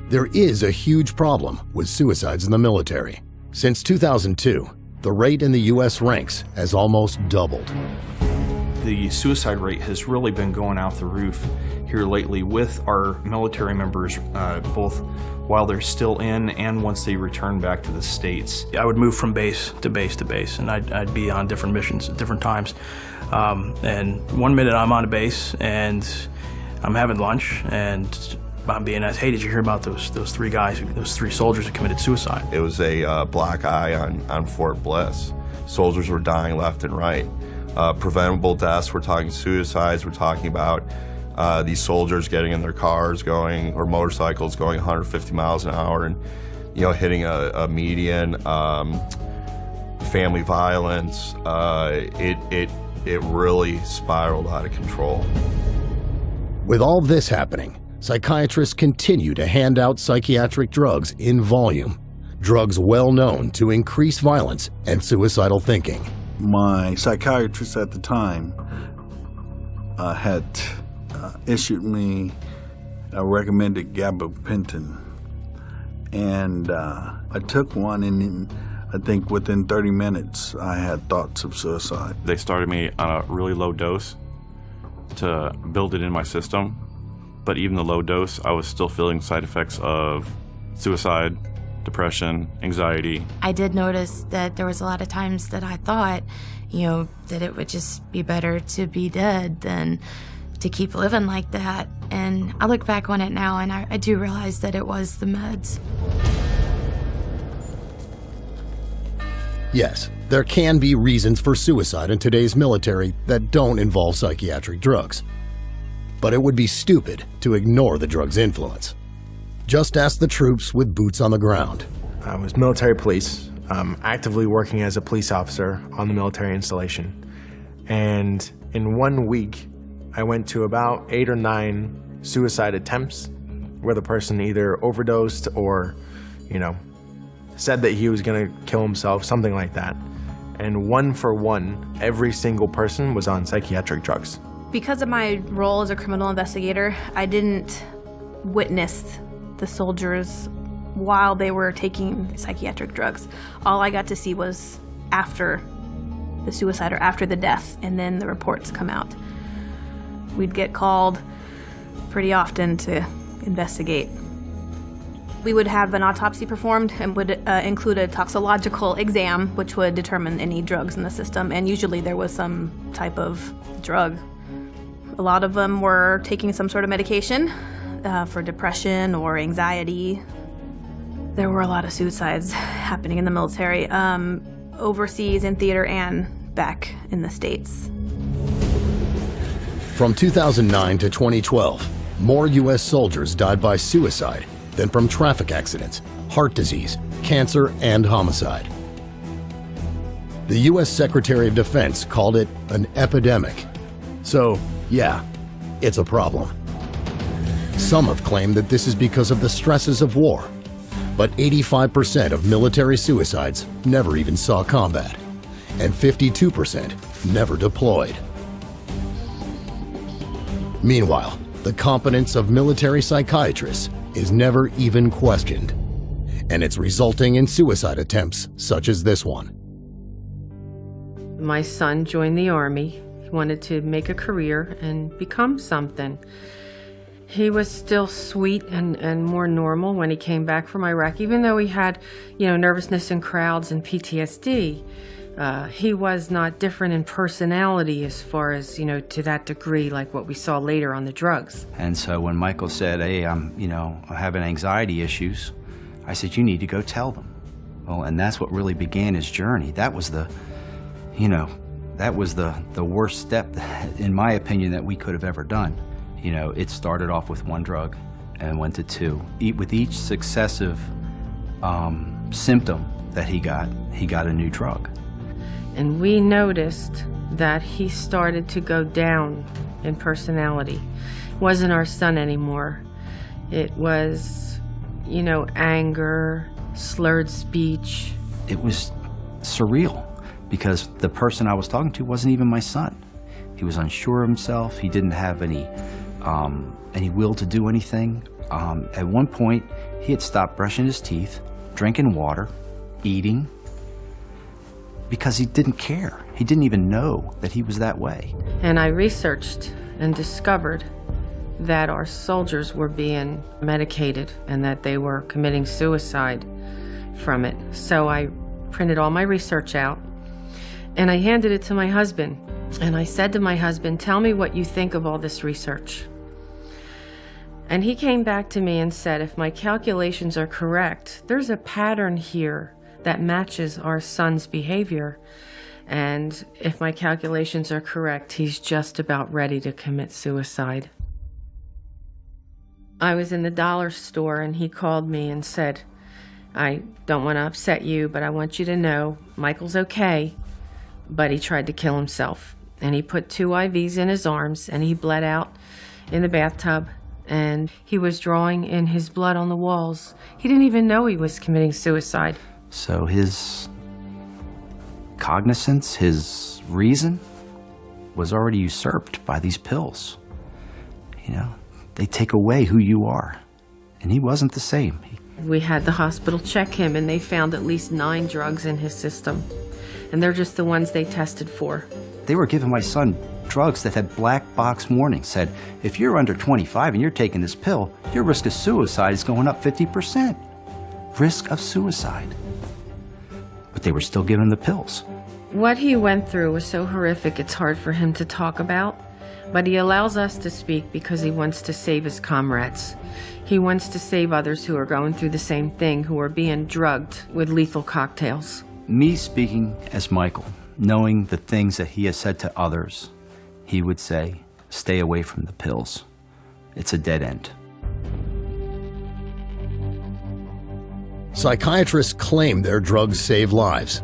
There is a huge problem with suicides in the military. Since 2002, the rate in the U.S. ranks has almost doubled. The suicide rate has really been going out the roof here lately with our military members, both while they're still in and once they return back to the States. I would move from base to base to base, and I'd be on different missions at different times. And one minute I'm on a base and I'm having lunch, and I'm being asked, hey, did you hear about those 3 guys, those 3 soldiers who committed suicide? It was a black eye on Fort Bliss. Soldiers were dying left and right. Preventable deaths, we're talking suicides, we're talking about these soldiers getting in their cars going, or motorcycles going 150 miles an hour and, you know, hitting a median, family violence. It really spiraled out of control. With all this happening, psychiatrists continue to hand out psychiatric drugs in volume, drugs well known to increase violence and suicidal thinking. My psychiatrist at the time had issued me a recommended gabapentin, and I took one, and I think within 30 minutes I had thoughts of suicide. They started me on a really low dose to build it in my system, but even the low dose, I was still feeling side effects of suicide, depression, anxiety. I did notice that there was a lot of times that I thought, you know, that it would just be better to be dead than to keep living like that. And I look back on it now and I do realize that it was the meds. Yes, there can be reasons for suicide in today's military that don't involve psychiatric drugs. But it would be stupid to ignore the drug's influence. Just ask the troops with boots on the ground. I was military police, actively working as a police officer on the military installation. And in 1 week, I went to about 8 or 9 suicide attempts where the person either overdosed or, you know, said that he was gonna kill himself, something like that. And 1 for 1, every single person was on psychiatric drugs. Because of my role as a criminal investigator, I didn't witness the soldiers while they were taking psychiatric drugs. All I got to see was after the suicide or after the death, and then the reports come out. We'd get called pretty often to investigate. We would have an autopsy performed and would include a toxicological exam, which would determine any drugs in the system, and usually there was some type of drug. A lot of them were taking some sort of medication for depression or anxiety. There were a lot of suicides happening in the military, overseas in theater and back in the States. From 2009 to 2012, more U.S. soldiers died by suicide than from traffic accidents, heart disease, cancer, and homicide. The U.S. Secretary of Defense called it an epidemic. So, yeah, it's a problem. Some have claimed that this is because of the stresses of war, but 85% of military suicides never even saw combat, and 52% never deployed. Meanwhile, the competence of military psychiatrists is never even questioned, and it's resulting in suicide attempts such as this one. My son joined the Army. He wanted to make a career and become something. He was still sweet and more normal when he came back from Iraq, even though he had, you know, nervousness in crowds and PTSD. He was not different in personality as far as, you know, to that degree like what we saw later on the drugs. And so when Michael said, hey, I'm having anxiety issues, I said, you need to go tell them. Well, and that's what really began his journey. That was the worst step, in my opinion, that we could have ever done. You know, it started off with 1 drug and went to 2. With each successive symptom that he got a new drug. And we noticed that he started to go down in personality. It wasn't our son anymore. It was, you know, anger, slurred speech. It was surreal because the person I was talking to wasn't even my son. He was unsure of himself. He didn't have any will to do anything. At one point, he had stopped brushing his teeth, drinking water, eating, because he didn't care. He didn't even know that he was that way. And I researched and discovered that our soldiers were being medicated and that they were committing suicide from it. So I printed all my research out and I handed it to my husband. And I said to my husband, tell me what you think of all this research. And he came back to me and said, if my calculations are correct, there's a pattern here that matches our son's behavior. And if my calculations are correct, he's just about ready to commit suicide. I was in the dollar store and he called me and said, I don't want to upset you, but I want you to know Michael's okay, but he tried to kill himself. And he put 2 IVs in his arms and he bled out in the bathtub and he was drawing in his blood on the walls. He didn't even know he was committing suicide. So his cognizance, his reason, was already usurped by these pills. You know, they take away who you are. And he wasn't the same. We had the hospital check him and they found at least 9 drugs in his system. And they're just the ones they tested for. They were giving my son drugs that had black box warnings. Said, if you're under 25 and you're taking this pill, your risk of suicide is going up 50%. Risk of suicide. But they were still giving the pills. What he went through was so horrific it's hard for him to talk about, but he allows us to speak because he wants to save his comrades. He wants to save others who are going through the same thing, who are being drugged with lethal cocktails. Me speaking as Michael, knowing the things that he has said to others, he would say, stay away from the pills. It's a dead end. Psychiatrists claim their drugs save lives,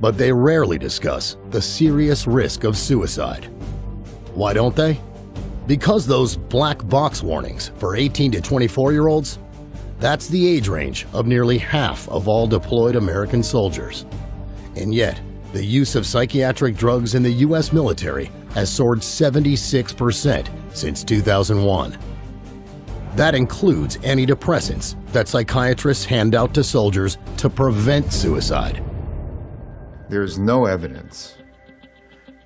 but they rarely discuss the serious risk of suicide. Why don't they? Because those black box warnings for 18 to 24-year-olds, that's the age range of nearly half of all deployed American soldiers. And yet, the use of psychiatric drugs in the U.S. military has soared 76% since 2001. That includes antidepressants that psychiatrists hand out to soldiers to prevent suicide. There's no evidence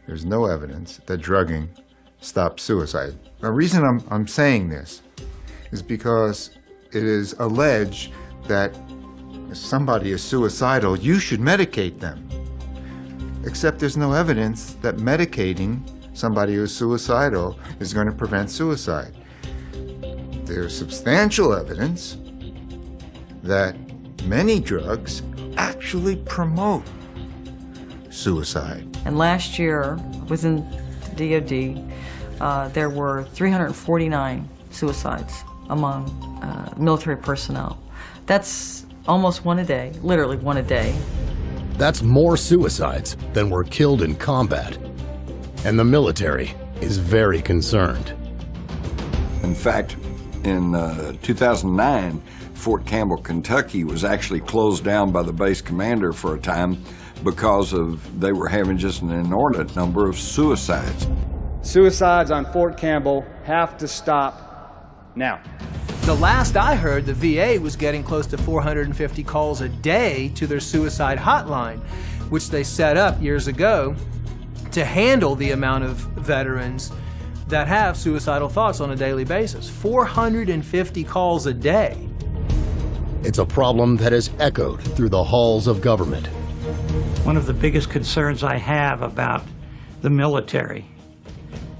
that drugging stops suicide. The reason I'm saying this is because it is alleged that if somebody is suicidal, you should medicate them. Except there's no evidence that medicating somebody who's suicidal is going to prevent suicide. There's substantial evidence that many drugs actually promote suicide. And last year, within the DoD, there were 349 suicides among military personnel. That's almost one a day, literally one a day. That's more suicides than were killed in combat. And the military is very concerned. In fact, in 2009, Fort Campbell, Kentucky was actually closed down by the base commander for a time because they were having just an inordinate number of suicides. Suicides on Fort Campbell have to stop now. The last I heard, the VA was getting close to 450 calls a day to their suicide hotline, which they set up years ago to handle the amount of veterans that have suicidal thoughts on a daily basis. 450 calls a day. It's a problem that has echoed through the halls of government. One of the biggest concerns I have about the military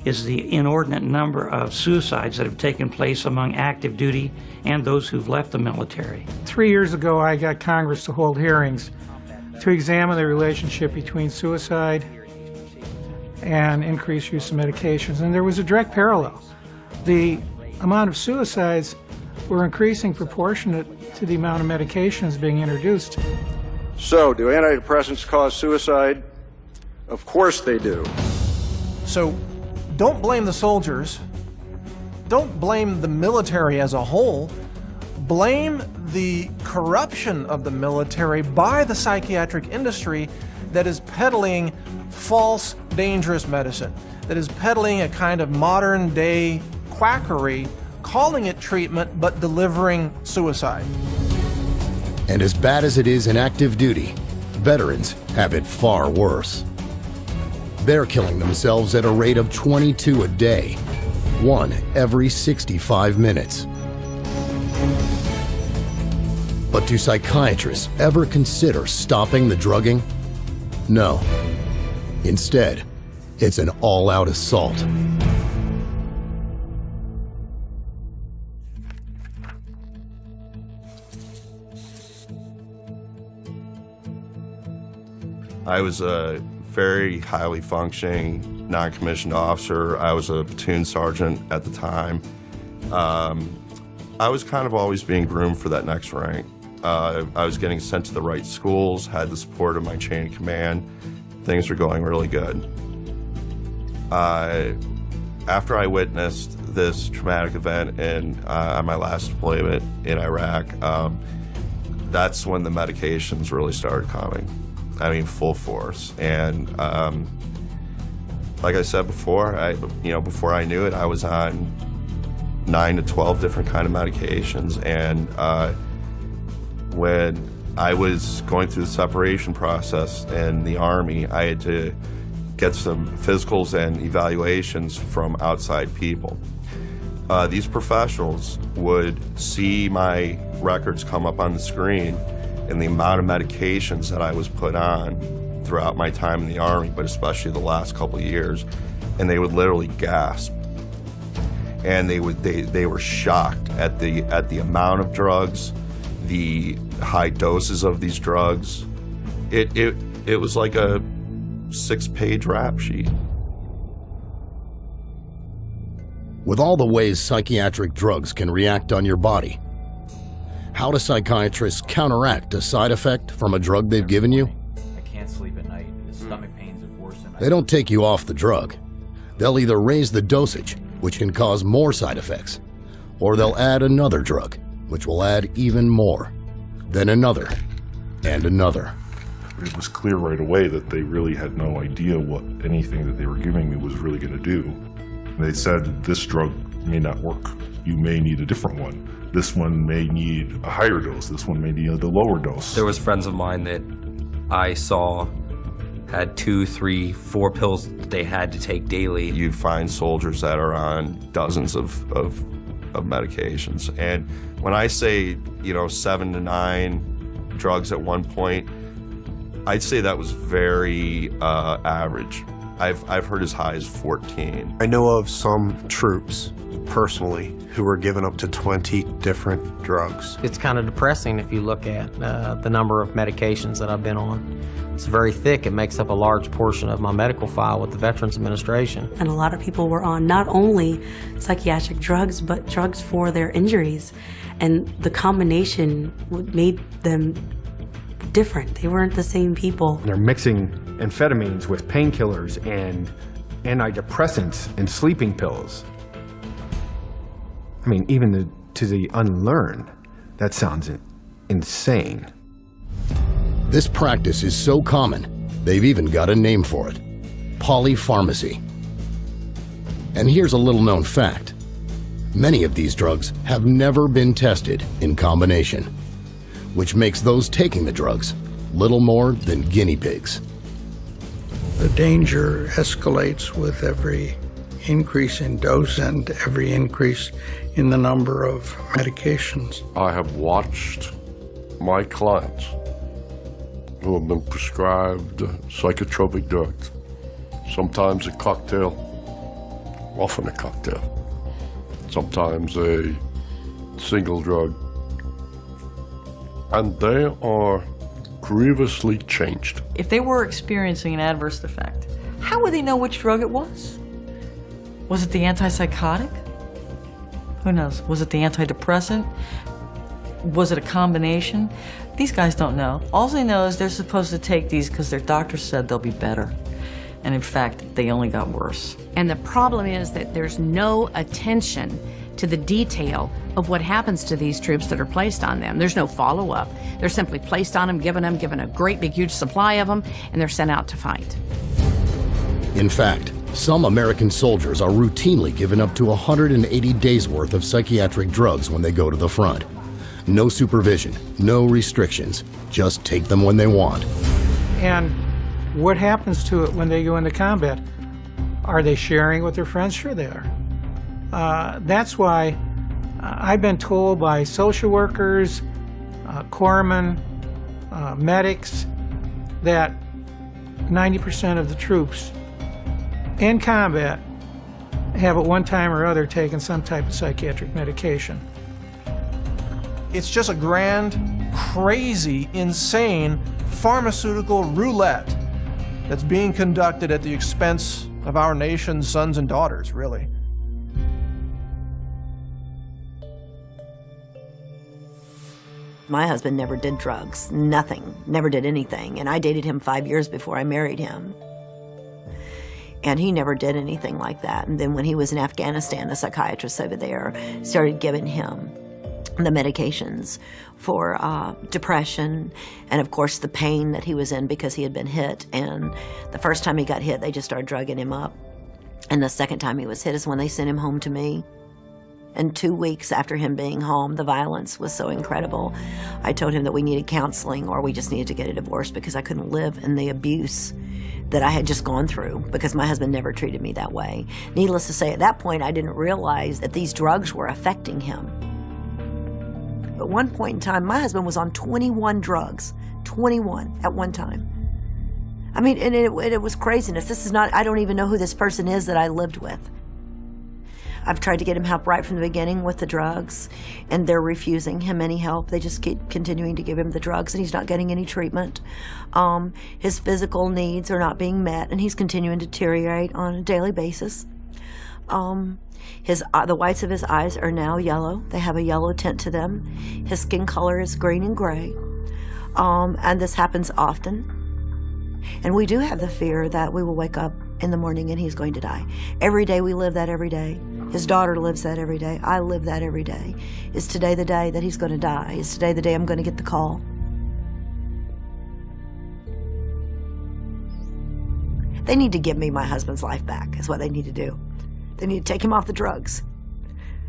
is the inordinate number of suicides that have taken place among active duty and those who've left the military. 3 years ago, I got Congress to hold hearings to examine the relationship between suicide and increased use of medications, and there was a direct parallel. The amount of suicides were increasing proportionate to the amount of medications being introduced. So, do antidepressants cause suicide? Of course they do. So, don't blame the soldiers. Don't blame the military as a whole. Blame the corruption of the military by the psychiatric industry that is peddling false, dangerous medicine, that is peddling a kind of modern-day quackery, calling it treatment, but delivering suicide. And as bad as it is in active duty, veterans have it far worse. They're killing themselves at a rate of 22 a day, one every 65 minutes. But do psychiatrists ever consider stopping the drugging? No. Instead, it's an all-out assault. I was a very highly functioning non-commissioned officer. I was a platoon sergeant at the time. I was kind of always being groomed for that next rank. I was getting sent to the right schools, had the support of my chain of command. Things were going really good. After I witnessed this traumatic event on my last deployment in Iraq, that's when the medications really started coming. I mean, full force. And like I said before, before I knew it, I was on 9 to 12 different kind of medications. And when I was going through the separation process in the Army, I had to get some physicals and evaluations from outside people. These professionals would see my records come up on the screen and the amount of medications that I was put on throughout my time in the Army, but especially the last couple of years, and they would literally gasp. And they were shocked at the amount of drugs, the high doses of these drugs. It was like a 6-page rap sheet. With all the ways psychiatric drugs can react on your body, how do psychiatrists counteract a side effect from a drug they've given you? I can't sleep at night. The stomach pains have worsened. They don't take you off the drug. They'll either raise the dosage, which can cause more side effects, or they'll add another drug, which will add even more, then another, and another. It was clear right away that they really had no idea what anything that they were giving me was really going to do. They said, this drug may not work. You may need a different one. This one may need a higher dose. This one may need a lower dose. There was friends of mine that I saw had 2, 3, 4 pills they had to take daily. You find soldiers that are on dozens of medications. And when I say, 7 to 9 drugs at one point, I'd say that was very average. I've heard as high as 14. I know of some troops, personally, who were given up to 20 different drugs. It's kind of depressing if you look at the number of medications that I've been on. It's very thick. It makes up a large portion of my medical file with the Veterans Administration. And a lot of people were on not only psychiatric drugs, but drugs for their injuries. And the combination made them different. They weren't the same people. They're mixing amphetamines with painkillers and antidepressants and sleeping pills. I mean, even to the unlearned, that sounds insane. This practice is so common, they've even got a name for it: polypharmacy. And here's a little-known fact. Many of these drugs have never been tested in combination, which makes those taking the drugs little more than guinea pigs. The danger escalates with every increase in dose and every increase in the number of medications. I have watched my clients who have been prescribed psychotropic drugs, sometimes a cocktail, often a cocktail, sometimes a single drug, and they are grievously changed. If they were experiencing an adverse effect, how would they know which drug it was? Was it the antipsychotic? Who knows? Was it the antidepressant? Was it a combination? These guys don't know. All they know is they're supposed to take these because their doctor said they'll be better. And in fact, they only got worse. And the problem is that there's no attention to the detail of what happens to these troops that are placed on them. There's no follow-up. They're simply placed on them, given a great big huge supply of them, and they're sent out to fight. In fact, some American soldiers are routinely given up to 180 days worth of psychiatric drugs when they go to the front. No supervision, no restrictions, just take them when they want. And what happens to it when they go into combat? Are they sharing with their friends? Sure they are. That's why I've been told by social workers, corpsmen, medics, that 90% of the troops in combat have at one time or other taken some type of psychiatric medication. It's just a grand, crazy, insane pharmaceutical roulette that's being conducted at the expense of our nation's sons and daughters, really. My husband never did drugs, nothing, never did anything. And I dated him 5 years before I married him. And he never did anything like that. And then when he was in Afghanistan, the psychiatrist over there started giving him the medications for depression and, of course, the pain that he was in because he had been hit. And the first time he got hit, they just started drugging him up. And the second time he was hit is when they sent him home to me. And 2 weeks after him being home, the violence was so incredible. I told him that we needed counseling or we just needed to get a divorce because I couldn't live in the abuse that I had just gone through because my husband never treated me that way. Needless to say, at that point, I didn't realize that these drugs were affecting him. At one point in time, my husband was on 21 drugs, 21 at one time. I mean, and it was craziness. This is not, I don't even know who this person is that I lived with. I've tried to get him help right from the beginning with the drugs, and they're refusing him any help. They just keep continuing to give him the drugs, and he's not getting any treatment. His physical needs are not being met, and he's continuing to deteriorate on a daily basis. The whites of his eyes are now yellow. They have a yellow tint to them. His skin color is green and gray, and this happens often. And we do have the fear that we will wake up in the morning and he's going to die. Every day we live that every day. His daughter lives that every day. I live that every day. Is today the day that he's going to die? Is today the day I'm going to get the call? They need to give me my husband's life back, is what they need to do. They need to take him off the drugs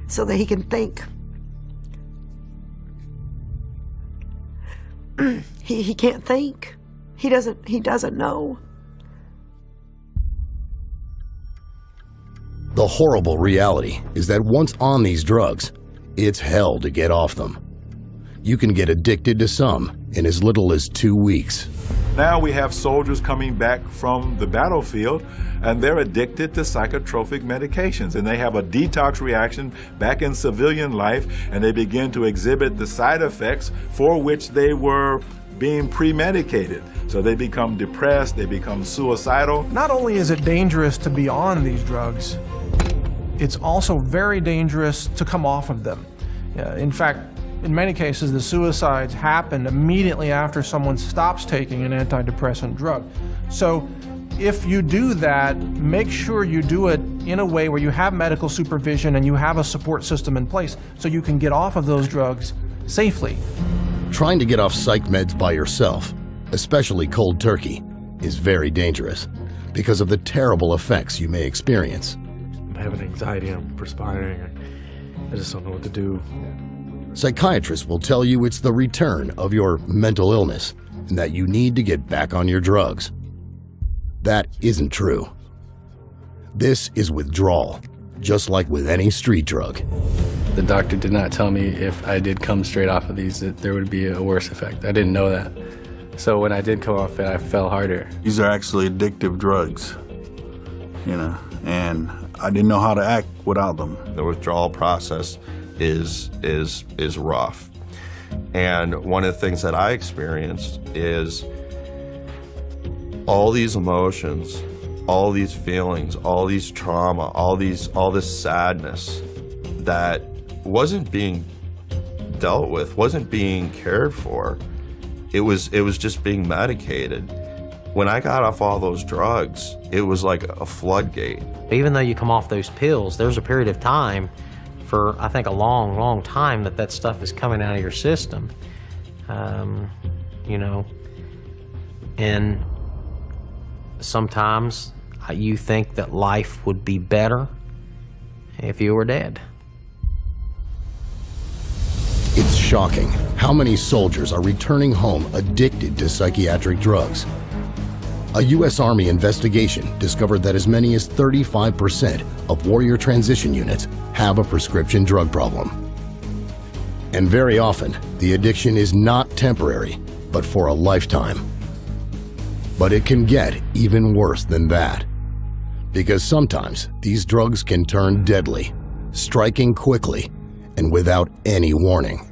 so that he can think. He can't think. He doesn't know. The horrible reality is that once on these drugs, it's hell to get off them. You can get addicted to some in as little as 2 weeks. Now we have soldiers coming back from the battlefield and they're addicted to psychotropic medications, and they have a detox reaction back in civilian life, and they begin to exhibit the side effects for which they were being pre-medicated. So they become depressed, they become suicidal. Not only is it dangerous to be on these drugs, it's also very dangerous to come off of them. In fact, in many cases, the suicides happen immediately after someone stops taking an antidepressant drug. So if you do that, make sure you do it in a way where you have medical supervision and you have a support system in place so you can get off of those drugs safely. Trying to get off psych meds by yourself, especially cold turkey, is very dangerous because of the terrible effects you may experience. I'm having anxiety, I'm perspiring, I just don't know what to do. Psychiatrists will tell you it's the return of your mental illness and that you need to get back on your drugs. That isn't true. This is withdrawal, just like with any street drug. The doctor did not tell me if I did come straight off of these that there would be a worse effect. I didn't know that. So when I did come off it, I fell harder. These are actually addictive drugs, you know, and I didn't know how to act without them. The withdrawal process is rough. And one of the things that I experienced is all these emotions, all these feelings, all these trauma, all this sadness that wasn't being dealt with, wasn't being cared for. It was just being medicated. When I got off all those drugs, it was like a floodgate. Even though you come off those pills, there's a period of time for, I think, a long, long time that stuff is coming out of your system. You know, and sometimes you think that life would be better if you were dead. It's shocking how many soldiers are returning home addicted to psychiatric drugs. A U.S. Army investigation discovered that as many as 35% of warrior transition units have a prescription drug problem. And very often, the addiction is not temporary, but for a lifetime. But it can get even worse than that, because sometimes these drugs can turn deadly, striking quickly and without any warning.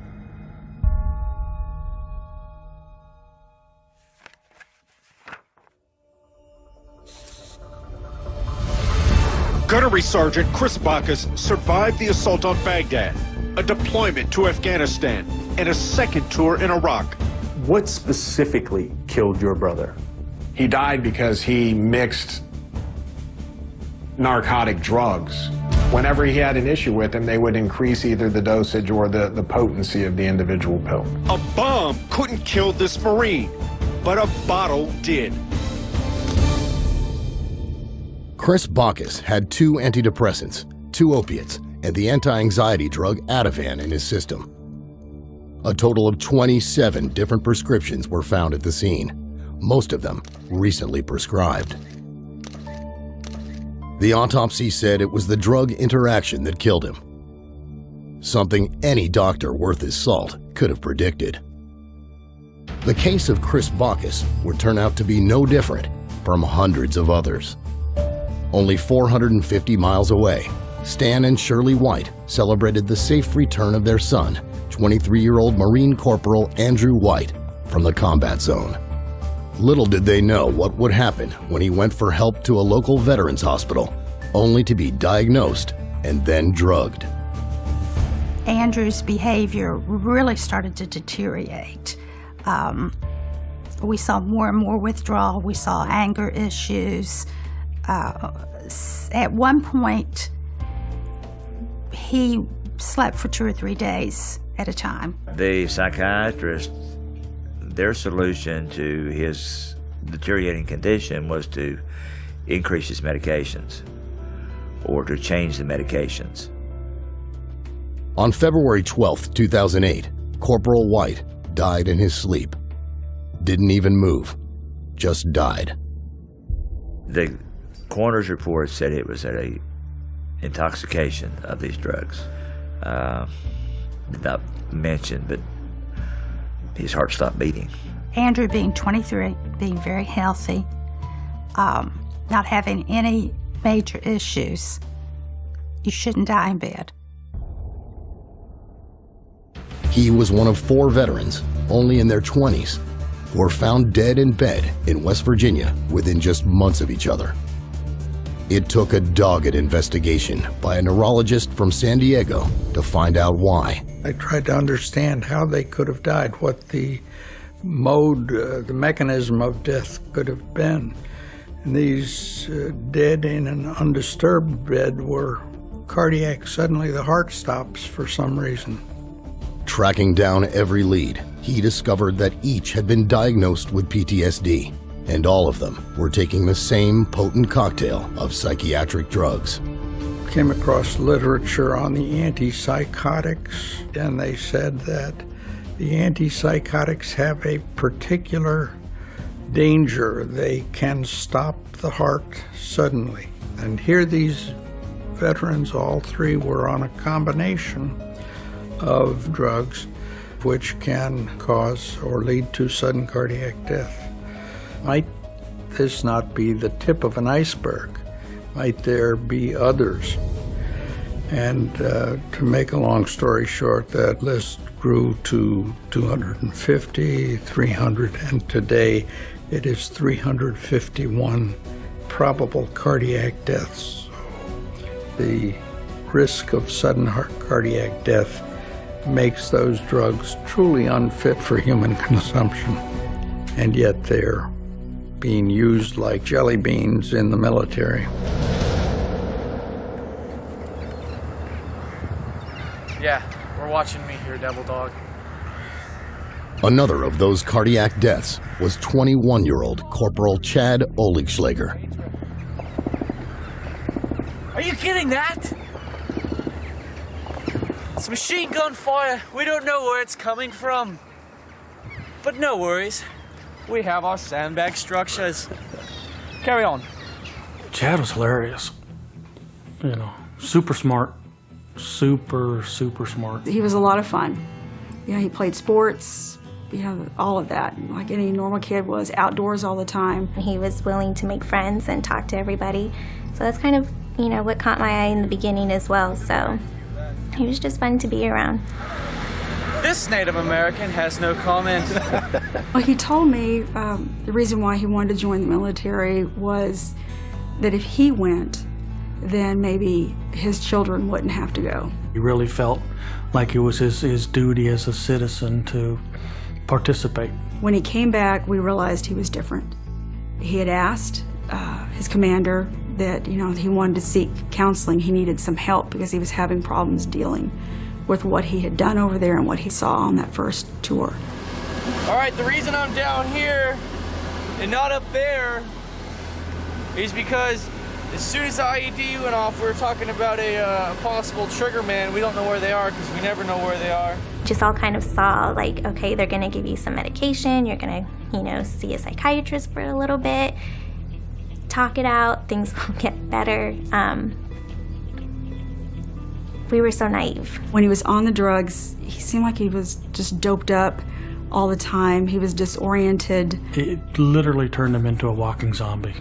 Gunnery Sergeant Chris Bacchus survived the assault on Baghdad, a deployment to Afghanistan, and a second tour in Iraq. What specifically killed your brother? He died because he mixed narcotic drugs. Whenever he had an issue with them, they would increase either the dosage or the potency of the individual pill. A bomb couldn't kill this Marine, but a bottle did. Chris Bacchus had 2 antidepressants, 2 opiates, and the anti-anxiety drug Ativan in his system. A total of 27 different prescriptions were found at the scene, most of them recently prescribed. The autopsy said it was the drug interaction that killed him, something any doctor worth his salt could have predicted. The case of Chris Bacchus would turn out to be no different from hundreds of others. Only 450 miles away, Stan and Shirley White celebrated the safe return of their son, 23-year-old Marine Corporal Andrew White, from the combat zone. Little did they know what would happen when he went for help to a local veterans hospital, only to be diagnosed and then drugged. Andrew's behavior really started to deteriorate. We saw more and more withdrawal. We saw anger issues. At one point, he slept for 2 or 3 days at a time. The psychiatrist, their solution to his deteriorating condition was to increase his medications or to change the medications. On February 12, 2008, Corporal White died in his sleep. Didn't even move, just died. The coroner's report said it was an intoxication of these drugs. Did not mention, but his heart stopped beating. Andrew being 23, being very healthy, not having any major issues, you shouldn't die in bed. He was one of 4 veterans, only in their 20s, who were found dead in bed in West Virginia within just months of each other. It took a dogged investigation by a neurologist from San Diego to find out why. I tried to understand how they could have died, what the mode, the mechanism of death could have been. And these dead in an undisturbed bed were cardiac. Suddenly the heart stops for some reason. Tracking down every lead, he discovered that each had been diagnosed with PTSD, and all of them were taking the same potent cocktail of psychiatric drugs. Came across literature on the antipsychotics, and they said that the antipsychotics have a particular danger. They can stop the heart suddenly. And here these veterans, all 3, were on a combination of drugs which can cause or lead to sudden cardiac death. Might this not be the tip of an iceberg? Might there be others? And to make a long story short, that list grew to 250, 300, and today it is 351 probable cardiac deaths. The risk of sudden cardiac death makes those drugs truly unfit for human consumption, and yet they're being used like jelly beans in the military. Yeah, we're watching me here, Devil Dog. Another of those cardiac deaths was 21-year-old Corporal Chad Oligschlager. Are you kidding that? It's machine gun fire. We don't know where it's coming from. But no worries. We have our sandbag structures. Carry on. Chad was hilarious. You know, super smart. Super smart. He was a lot of fun. You know, he played sports, all of that, like any normal kid was, outdoors all the time. He was willing to make friends and talk to everybody. So that's kind of, what caught my eye in the beginning as well. So he was just fun to be around. This Native American has no comment. Well, he told me the reason why he wanted to join the military was that if he went, then maybe his children wouldn't have to go. He really felt like it was his duty as a citizen to participate. When he came back, we realized he was different. He had asked his commander that, he wanted to seek counseling. He needed some help because he was having problems dealing with what he had done over there and what he saw on that first tour. All right, the reason I'm down here and not up there is because As soon as the IED went off, we were talking about a possible trigger man. We don't know where they are because we never know where they are. Just all kind of saw like, okay, they're gonna give you some medication, you're gonna, you know, see a psychiatrist for a little bit, talk it out, things will get better. We were so naive. When he was on the drugs, he seemed like he was just doped up all the time. He was disoriented. It literally turned him into a walking zombie.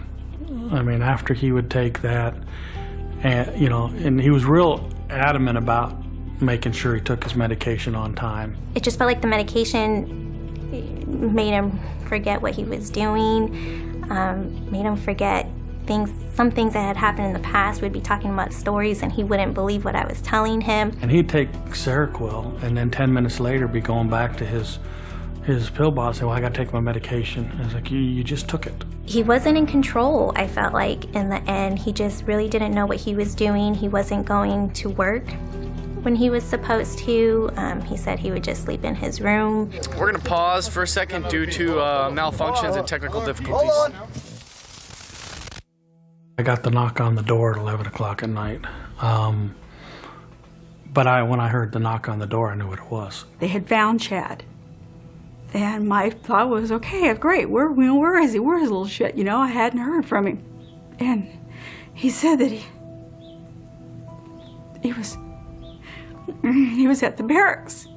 I mean, after he would take that, and you know, and he was real adamant about making sure he took his medication on time. It just felt like the medication made him forget what he was doing, made him forget some things that had happened in the past. We'd be talking about stories and he wouldn't believe what I was telling him. And he'd take Seroquel and then 10 minutes later be going back to his pill bottle and say, well, I gotta take my medication. And I was like, you just took it. He wasn't in control, I felt like, in the end. He just really didn't know what he was doing. He wasn't going to work when he was supposed to. He said he would just sleep in his room. We're gonna pause for a second due to malfunctions and technical difficulties. I got the knock on the door at 11 o'clock at night. But when I heard the knock on the door, I knew what it was. They had found Chad. And my thought was, okay, great, where is he? Where's his little shit? You know, I hadn't heard from him. And he said that he was at the barracks.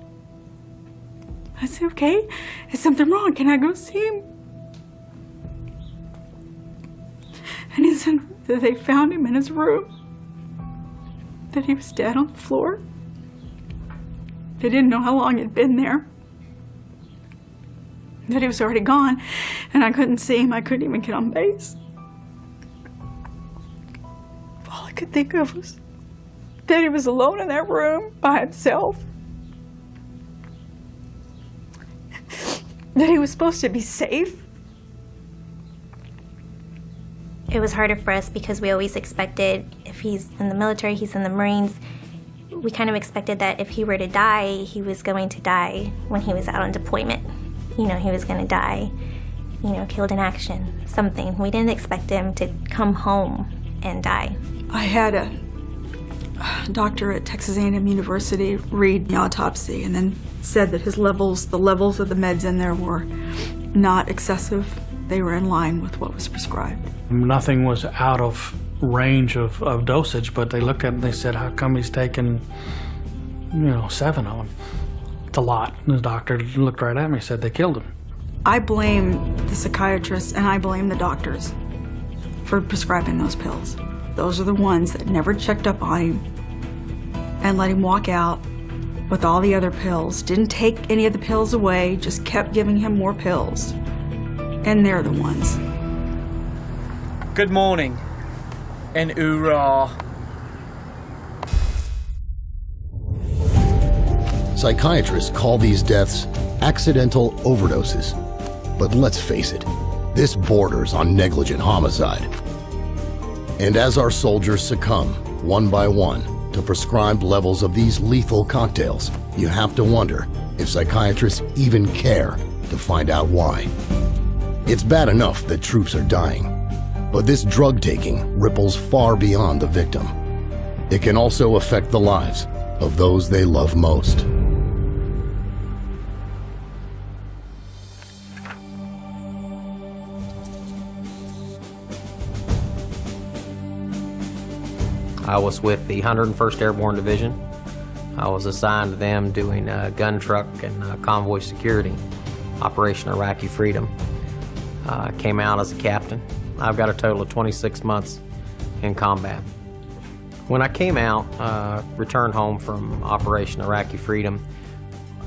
I said, okay, is something wrong? Can I go see him? And he said that they found him in his room, that he was dead on the floor. They didn't know how long he'd been there, that he was already gone, and I couldn't see him. I couldn't even get on base. All I could think of was that he was alone in that room by himself, that he was supposed to be safe. It was harder for us because we always expected, if he's in the military, he's in the Marines, we kind of expected that if he were to die, he was going to die when he was out on deployment. You know, he was going to die, you know, killed in action, something. We didn't expect him to come home and die. I had a doctor at Texas A&M University read the autopsy and then said that the levels of the meds in there were not excessive. They were in line with what was prescribed. Nothing was out of range of dosage, but they looked at it and they said, how come he's taking, 7 of them? It's a lot. And the doctor looked right at me and said, they killed him. I blame the psychiatrists and I blame the doctors for prescribing those pills. Those are the ones that never checked up on him and let him walk out with all the other pills. Didn't take any of the pills away, just kept giving him more pills. And they're the ones. Good morning, and hoorah. Psychiatrists call these deaths accidental overdoses. But let's face it, this borders on negligent homicide. And as our soldiers succumb, one by one, to prescribed levels of these lethal cocktails, you have to wonder if psychiatrists even care to find out why. It's bad enough that troops are dying, but this drug taking ripples far beyond the victim. It can also affect the lives of those they love most. I was with the 101st Airborne Division. I was assigned to them doing gun truck and convoy security, Operation Iraqi Freedom. Came out as a captain. I've got a total of 26 months in combat. When I came out, returned home from Operation Iraqi Freedom,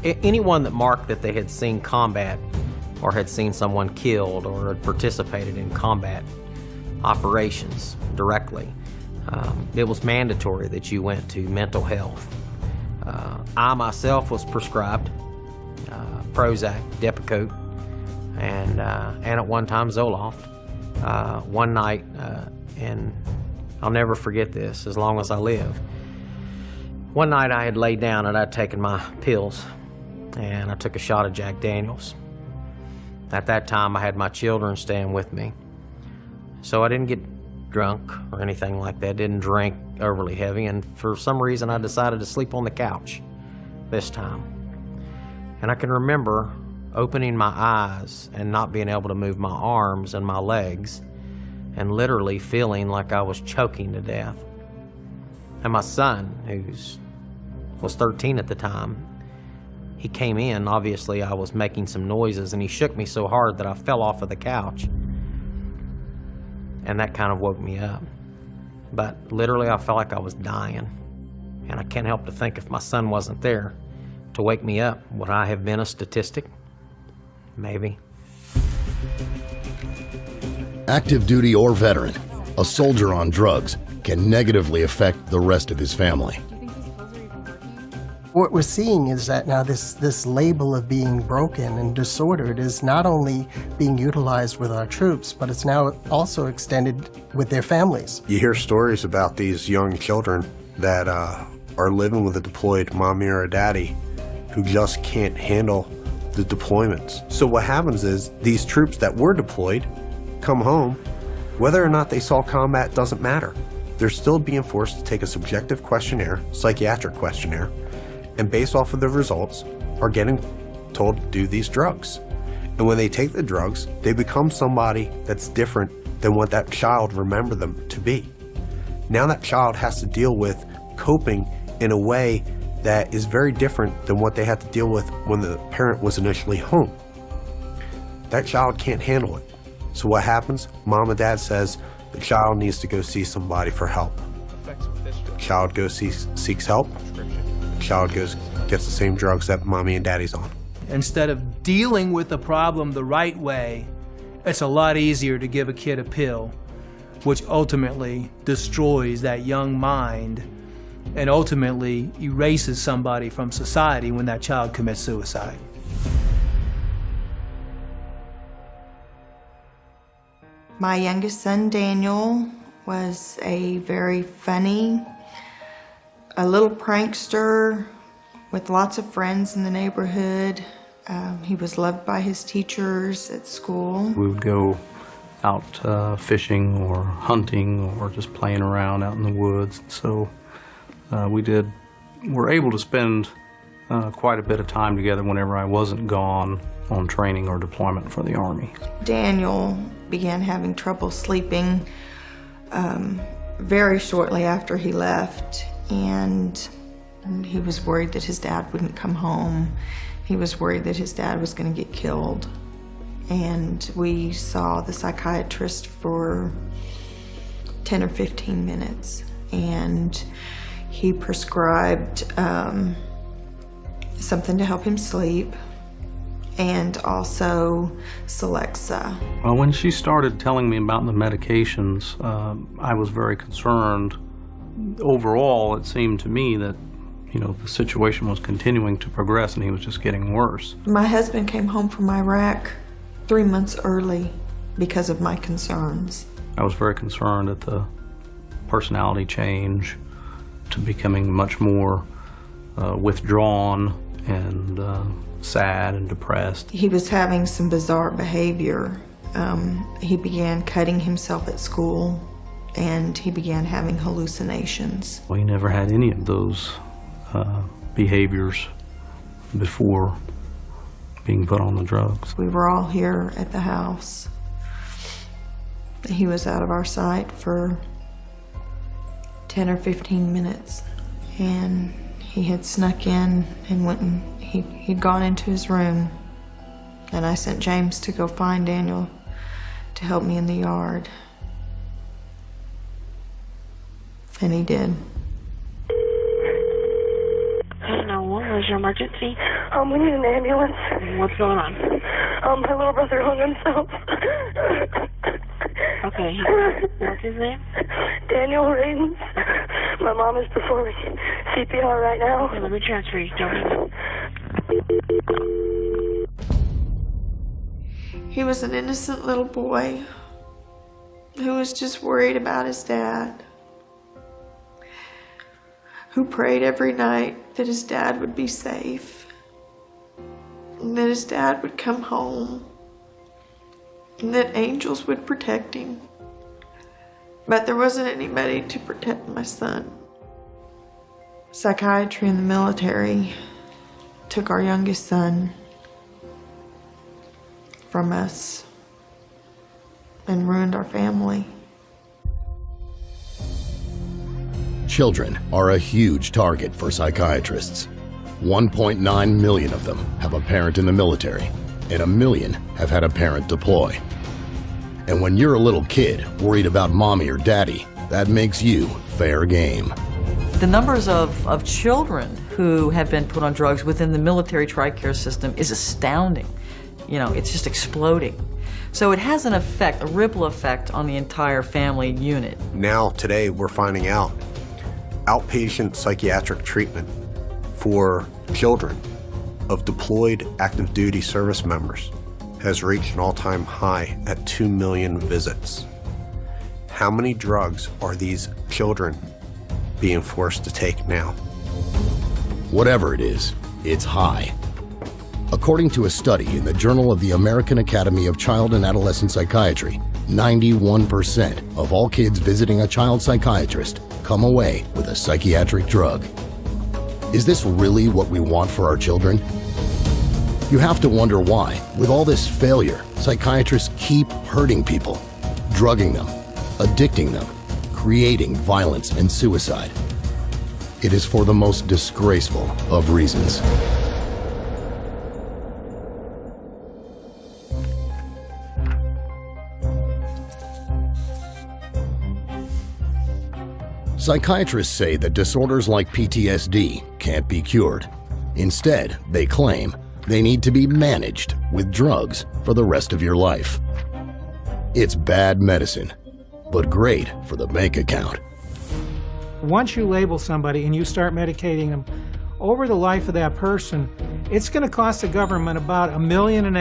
anyone that marked that they had seen combat or had seen someone killed or had participated in combat operations directly, it was mandatory that you went to mental health. I myself was prescribed Prozac, Depakote, and at one time Zoloft. One night, and I'll never forget this as long as I live. One night I had laid down and I'd taken my pills, and I took a shot of Jack Daniels. At that time I had my children staying with me, so I didn't get drunk or anything like that, didn't drink overly heavy, and for some reason I decided to sleep on the couch this time. And I can remember opening my eyes and not being able to move my arms and my legs, and literally feeling like I was choking to death. And my son, who was 13 at the time, he came in. Obviously I was making some noises, and he shook me so hard that I fell off of the couch. And that kind of woke me up. But literally I felt like I was dying. And I can't help to think, if my son wasn't there to wake me up, would I have been a statistic? Maybe. Active duty or veteran, a soldier on drugs can negatively affect the rest of his family. What we're seeing is that now this label of being broken and disordered is not only being utilized with our troops, but it's now also extended with their families. You hear stories about these young children that are living with a deployed mommy or a daddy who just can't handle the deployments. So what happens is these troops that were deployed come home, whether or not they saw combat doesn't matter. They're still being forced to take a subjective questionnaire, psychiatric questionnaire, and based off of the results are getting told to do these drugs. And when they take the drugs, they become somebody that's different than what that child remembered them to be. Now that child has to deal with coping in a way that is very different than what they had to deal with when the parent was initially home. That child can't handle it. So what happens? Mom and dad says the child needs to go see somebody for help. The child goes seeks help. The child gets the same drugs that mommy and daddy's on. Instead of dealing with the problem the right way, it's a lot easier to give a kid a pill, which ultimately destroys that young mind and ultimately erases somebody from society when that child commits suicide. My youngest son, Daniel, was a very funny, a little prankster with lots of friends in the neighborhood. He was loved by his teachers at school. We would go out fishing or hunting or just playing around out in the woods. So were able to spend quite a bit of time together whenever I wasn't gone on training or deployment for the Army. Daniel began having trouble sleeping very shortly after he left, and he was worried that his dad wouldn't come home. He was worried that his dad was going to get killed. And we saw the psychiatrist for 10 or 15 minutes, and he prescribed something to help him sleep, and also Celexa. Well, when she started telling me about the medications, I was very concerned. Overall, it seemed to me that, the situation was continuing to progress and he was just getting worse. My husband came home from Iraq 3 months early because of my concerns. I was very concerned at the personality change to becoming much more withdrawn and sad and depressed. He was having some bizarre behavior. He began cutting himself at school, and he began having hallucinations. Well, he never had any of those behaviors before being put on the drugs. We were all here at the house. He was out of our sight for 10 or 15 minutes, and he had snuck in and went and he'd gone into his room, and I sent James to go find Daniel to help me in the yard, and he did. What was your emergency? We need an ambulance. What's going on? My little brother hung himself. Okay. What's his name? Daniel Raidens. My mom is performing CPR right now. Okay, let me transfer you. Don't He was an innocent little boy who was just worried about his dad, who prayed every night that his dad would be safe, and that his dad would come home, and that angels would protect him. But there wasn't anybody to protect my son. Psychiatry in the military took our youngest son from us and ruined our family. Children are a huge target for psychiatrists. 1.9 million of them have a parent in the military, and 1 million have had a parent deploy. And when you're a little kid worried about mommy or daddy, that makes you fair game. The numbers of children who have been put on drugs within the military TRICARE system is astounding. You know, it's just exploding. So it has an effect, a ripple effect on the entire family unit. Now, today, we're finding out outpatient psychiatric treatment for children of deployed active duty service members has reached an all-time high at 2 million visits. How many drugs are these children being forced to take now? Whatever it is, it's high. According to a study in the Journal of the American Academy of Child and Adolescent Psychiatry, 91% of all kids visiting a child psychiatrist come away with a psychiatric drug. Is this really what we want for our children? You have to wonder why, with all this failure, psychiatrists keep hurting people, drugging them, addicting them, creating violence and suicide. It is for the most disgraceful of reasons. Psychiatrists say that disorders like PTSD can't be cured. Instead, they claim they need to be managed with drugs for the rest of your life. It's bad medicine, but great for the bank account. Once you label somebody and you start medicating them, over the life of that person, it's going to cost the government about $1.5 million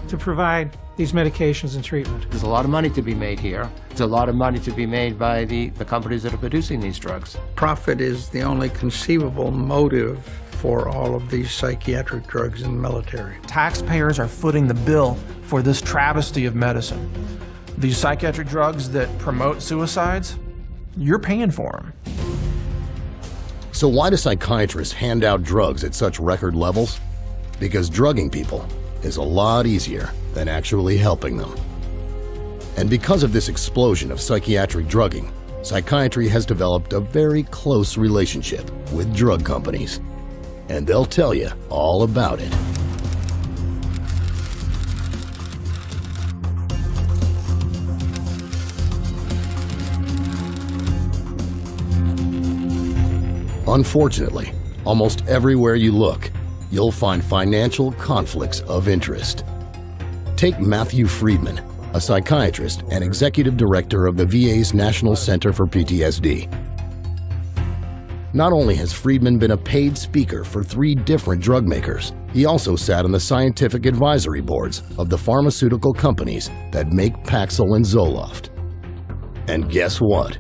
to provide these medications and treatment. There's a lot of money to be made here. There's a lot of money to be made by the companies that are producing these drugs. Profit is the only conceivable motive for all of these psychiatric drugs in the military. Taxpayers are footing the bill for this travesty of medicine. These psychiatric drugs that promote suicides, you're paying for them. So why do psychiatrists hand out drugs at such record levels? Because drugging people is a lot easier than actually helping them. And because of this explosion of psychiatric drugging, psychiatry has developed a very close relationship with drug companies. And they'll tell you all about it. Unfortunately, almost everywhere you look, you'll find financial conflicts of interest. Take Matthew Friedman, a psychiatrist and executive director of the VA's National Center for PTSD. Not only has Friedman been a paid speaker for 3 different drug makers, he also sat on the scientific advisory boards of the pharmaceutical companies that make Paxil and Zoloft. And guess what?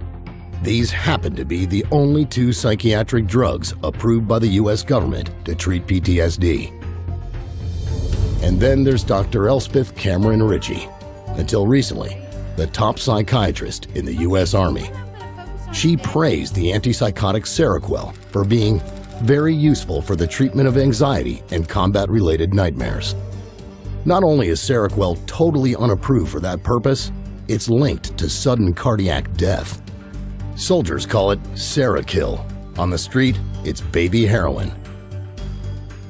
These happen to be the only 2 psychiatric drugs approved by the US government to treat PTSD. And then there's Dr. Elspeth Cameron Ritchie, until recently, the top psychiatrist in the US Army. She praised the antipsychotic Seroquel for being very useful for the treatment of anxiety and combat-related nightmares. Not only is Seroquel totally unapproved for that purpose, it's linked to sudden cardiac death. Soldiers call it Serokill. On the street, it's baby heroin.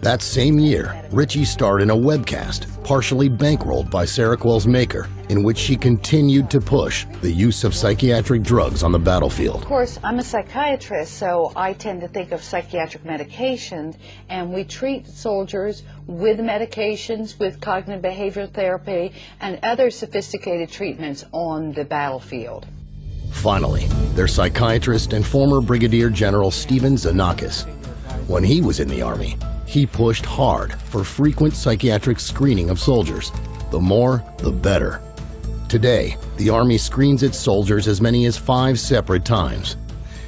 That same year, Ritchie starred in a webcast, partially bankrolled by Seroquel's maker, in which she continued to push the use of psychiatric drugs on the battlefield. Of course, I'm a psychiatrist, so I tend to think of psychiatric medications, and we treat soldiers with medications, with cognitive behavioral therapy, and other sophisticated treatments on the battlefield. Finally, there's psychiatrist and former Brigadier General Stephen Xenakis. When he was in the Army, he pushed hard for frequent psychiatric screening of soldiers. The more, the better. Today, the Army screens its soldiers as many as 5 separate times,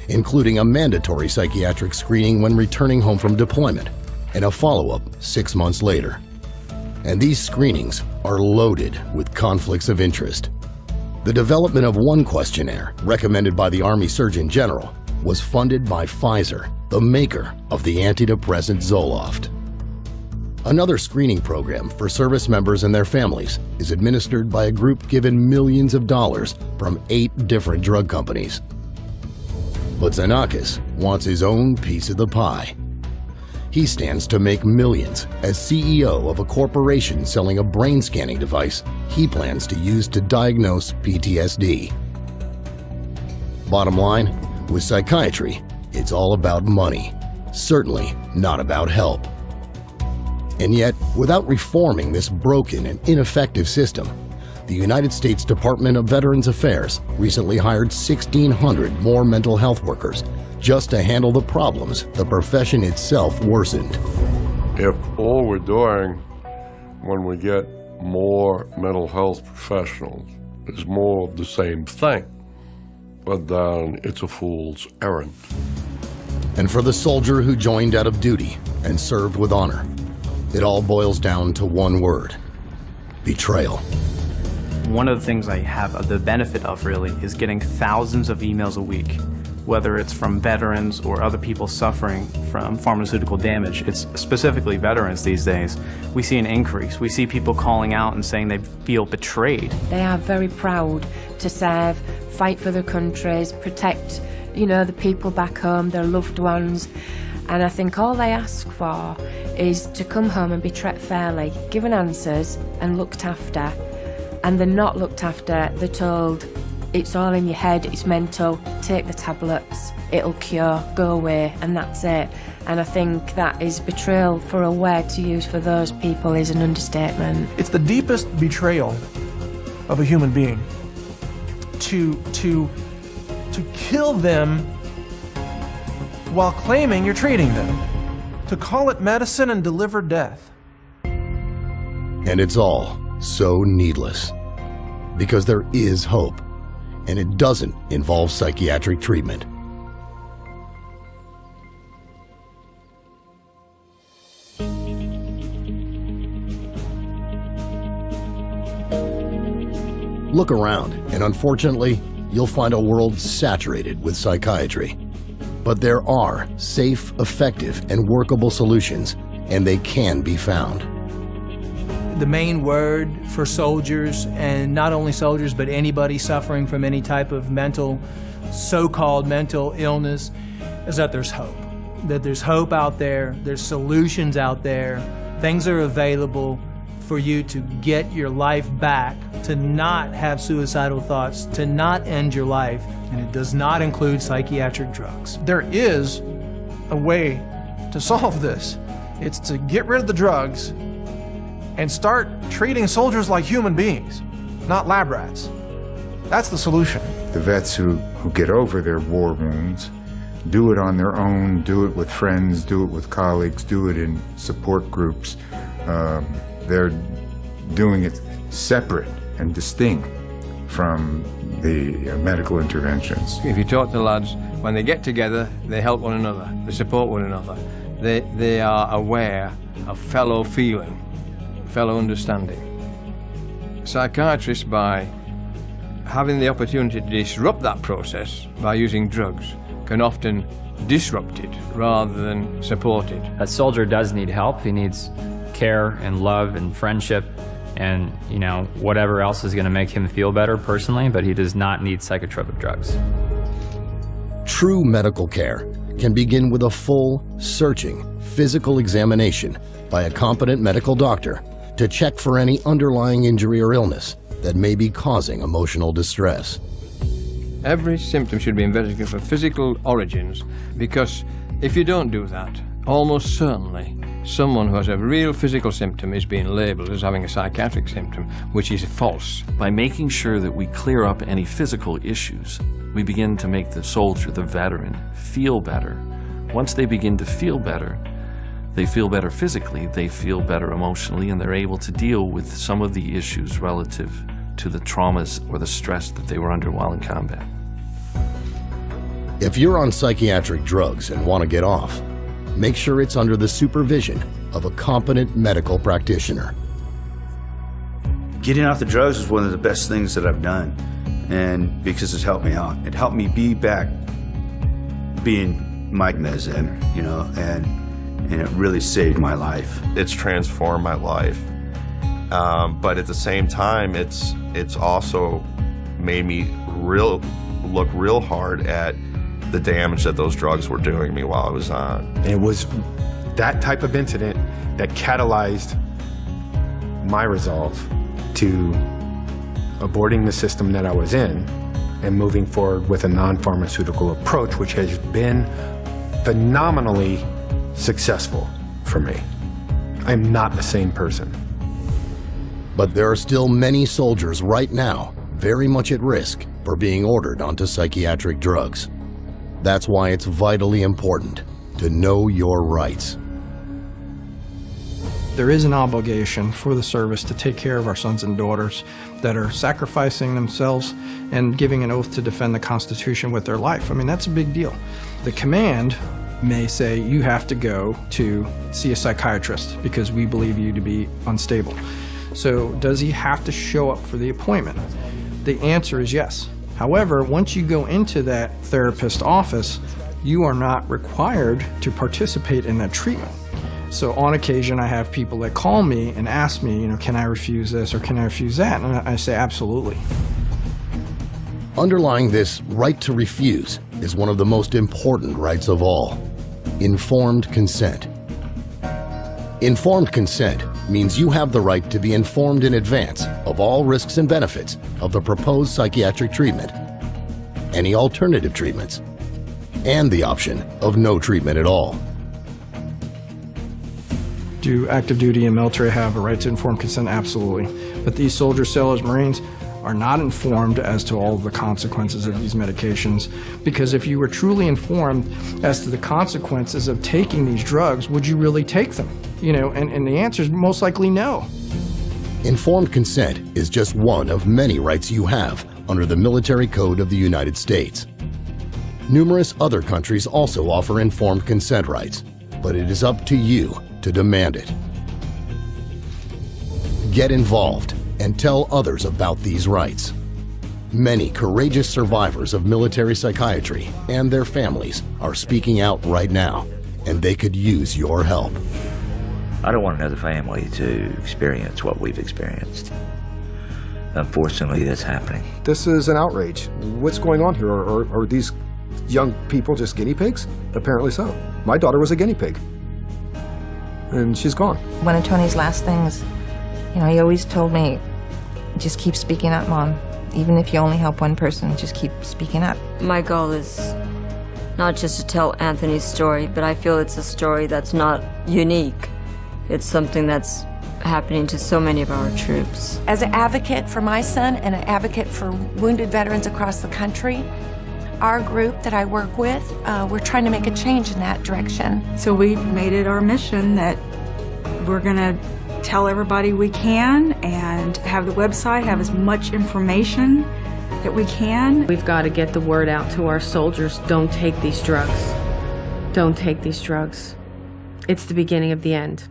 including a mandatory psychiatric screening when returning home from deployment, and a follow-up 6 months later. And these screenings are loaded with conflicts of interest. The development of one questionnaire, recommended by the Army Surgeon General, was funded by Pfizer, the maker of the antidepressant Zoloft. Another screening program for service members and their families is administered by a group given millions of dollars from 8 different drug companies. But Xenakis wants his own piece of the pie. He stands to make millions as CEO of a corporation selling a brain scanning device he plans to use to diagnose PTSD. Bottom line, with psychiatry, it's all about money, certainly not about help. And yet, without reforming this broken and ineffective system, the United States Department of Veterans Affairs recently hired 1,600 more mental health workers just to handle the problems the profession itself worsened. If all we're doing when we get more mental health professionals is more of the same thing, but then it's a fool's errand. And for the soldier who joined out of duty and served with honor, it all boils down to one word: betrayal. One of the things I have the benefit of really is getting thousands of emails a week, whether it's from veterans or other people suffering from pharmaceutical damage. It's specifically veterans these days. We see an increase. We see people calling out and saying they feel betrayed. They are very proud to serve, fight for their countries, protect, the people back home, their loved ones. And I think all they ask for is to come home and be treated fairly, given answers and looked after. And they're not looked after. They're told, it's all in your head, it's mental, take the tablets, it'll cure, go away, and that's it. And I think that is betrayal. For a word to use for those people is an understatement. It's the deepest betrayal of a human being to kill them while claiming you're treating them, to call it medicine and deliver death. And it's all so needless, because there is hope, and it doesn't involve psychiatric treatment. Look around, and unfortunately, you'll find a world saturated with psychiatry. But there are safe, effective, and workable solutions, and they can be found. The main word for soldiers, and not only soldiers, but anybody suffering from any type of so-called mental illness, is that there's hope. That there's hope out there, there's solutions out there, things are available for you to get your life back, to not have suicidal thoughts, to not end your life, and it does not include psychiatric drugs. There is a way to solve this. It's to get rid of the drugs and start treating soldiers like human beings, not lab rats. That's the solution. The vets who get over their war wounds do it on their own, do it with friends, do it with colleagues, do it in support groups. They're doing it separate and distinct from the medical interventions. If you talk to lads, when they get together, they help one another, they support one another. They are aware of fellow feeling, fellow understanding. Psychiatrists, by having the opportunity to disrupt that process by using drugs, can often disrupt it rather than support it. A soldier does need help. He needs care and love and friendship and, whatever else is going to make him feel better personally, but he does not need psychotropic drugs. True medical care can begin with a full, searching, physical examination by a competent medical doctor to check for any underlying injury or illness that may be causing emotional distress. Every symptom should be investigated for physical origins, because if you don't do that, almost certainly someone who has a real physical symptom is being labeled as having a psychiatric symptom, which is false. By making sure that we clear up any physical issues, we begin to make the soldier, the veteran, feel better. Once they begin to feel better, they feel better physically, they feel better emotionally, and they're able to deal with some of the issues relative to the traumas or the stress that they were under while in combat. If you're on psychiatric drugs and want to get off, make sure it's under the supervision of a competent medical practitioner. Getting off the drugs is one of the best things that I've done. and because it's helped me out. It helped me be back being Mike Mezin, you know, and it really saved my life. It's transformed my life, but at the same time, it's also made me look real hard at the damage that those drugs were doing me while I was on. It was that type of incident that catalyzed my resolve to aborting the system that I was in and moving forward with a non-pharmaceutical approach, which has been phenomenally successful for me. I'm not the same person. But there are still many soldiers right now very much at risk for being ordered onto psychiatric drugs. That's why it's vitally important to know your rights. There is an obligation for the service to take care of our sons and daughters that are sacrificing themselves and giving an oath to defend the Constitution with their life. I mean, that's a big deal. The command may say you have to go to see a psychiatrist because we believe you to be unstable. So does he have to show up for the appointment? The answer is yes. However, once you go into that therapist's office, you are not required to participate in that treatment. So on occasion, I have people that call me and ask me, you know, can I refuse this or can I refuse that? And I say, absolutely. Underlying this right to refuse is one of the most important rights of all: informed consent. Informed consent means you have the right to be informed in advance of all risks and benefits of the proposed psychiatric treatment, any alternative treatments, and the option of no treatment at all. Do active duty and military have a right to informed consent? Absolutely. But these soldiers, sailors, Marines are not informed as to all of the consequences of these medications, because if you were truly informed as to the consequences of taking these drugs, would you really take them? You know, and the answer is most likely no. Informed consent is just one of many rights you have under the Military Code of the United States. Numerous other countries also offer informed consent rights, but it is up to you to demand it. Get involved and tell others about these rights. Many courageous survivors of military psychiatry and their families are speaking out right now, and they could use your help. I don't want another family to experience what we've experienced. Unfortunately, that's happening. This is an outrage. What's going on here? Are these young people just guinea pigs? Apparently so. My daughter was a guinea pig, and she's gone. One of Tony's last things, you know, he always told me, just keep speaking up, Mom. Even if you only help one person, just keep speaking up. My goal is not just to tell Anthony's story, but I feel it's a story that's not unique. It's something that's happening to so many of our troops. As an advocate for my son and an advocate for wounded veterans across the country, our group that I work with, we're trying to make a change in that direction. So we made it our mission that we're gonna tell everybody we can and have the website have as much information that we can. We've got to get the word out to our soldiers. Don't take these drugs. Don't take these drugs. It's the beginning of the end.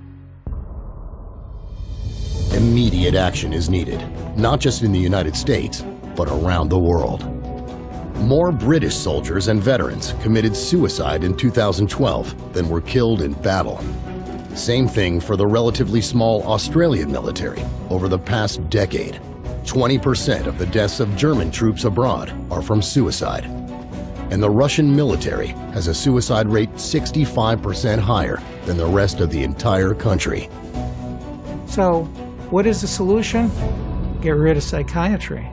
Immediate action is needed, not just in the United States, but around the world. More British soldiers and veterans committed suicide in 2012 than were killed in battle. Same thing for the relatively small Australian military over the past decade. 20% of the deaths of German troops abroad are from suicide. And the Russian military has a suicide rate 65% higher than the rest of the entire country. So, what is the solution? Get rid of psychiatry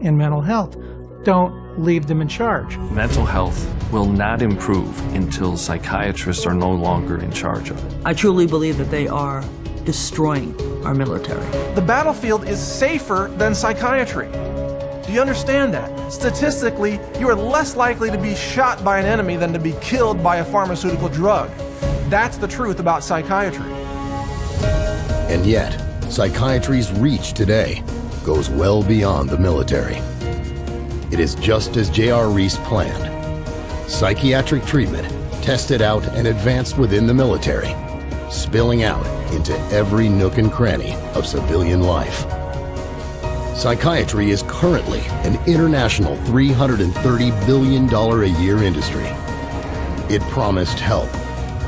and mental health. Don't leave them in charge. Mental health will not improve until psychiatrists are no longer in charge of it. I truly believe that they are destroying our military. The battlefield is safer than psychiatry. Do you understand that? Statistically, you are less likely to be shot by an enemy than to be killed by a pharmaceutical drug. That's the truth about psychiatry. And yet, psychiatry's reach today goes well beyond the military. It is just as J.R. Reese planned. Psychiatric treatment tested out and advanced within the military, spilling out into every nook and cranny of civilian life. Psychiatry is currently an international $330 billion a year industry. It promised help.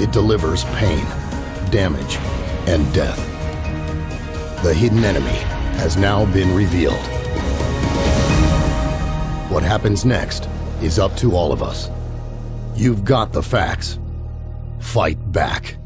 It delivers pain, damage, and death. The hidden enemy has now been revealed. What happens next is up to all of us. You've got the facts. Fight back.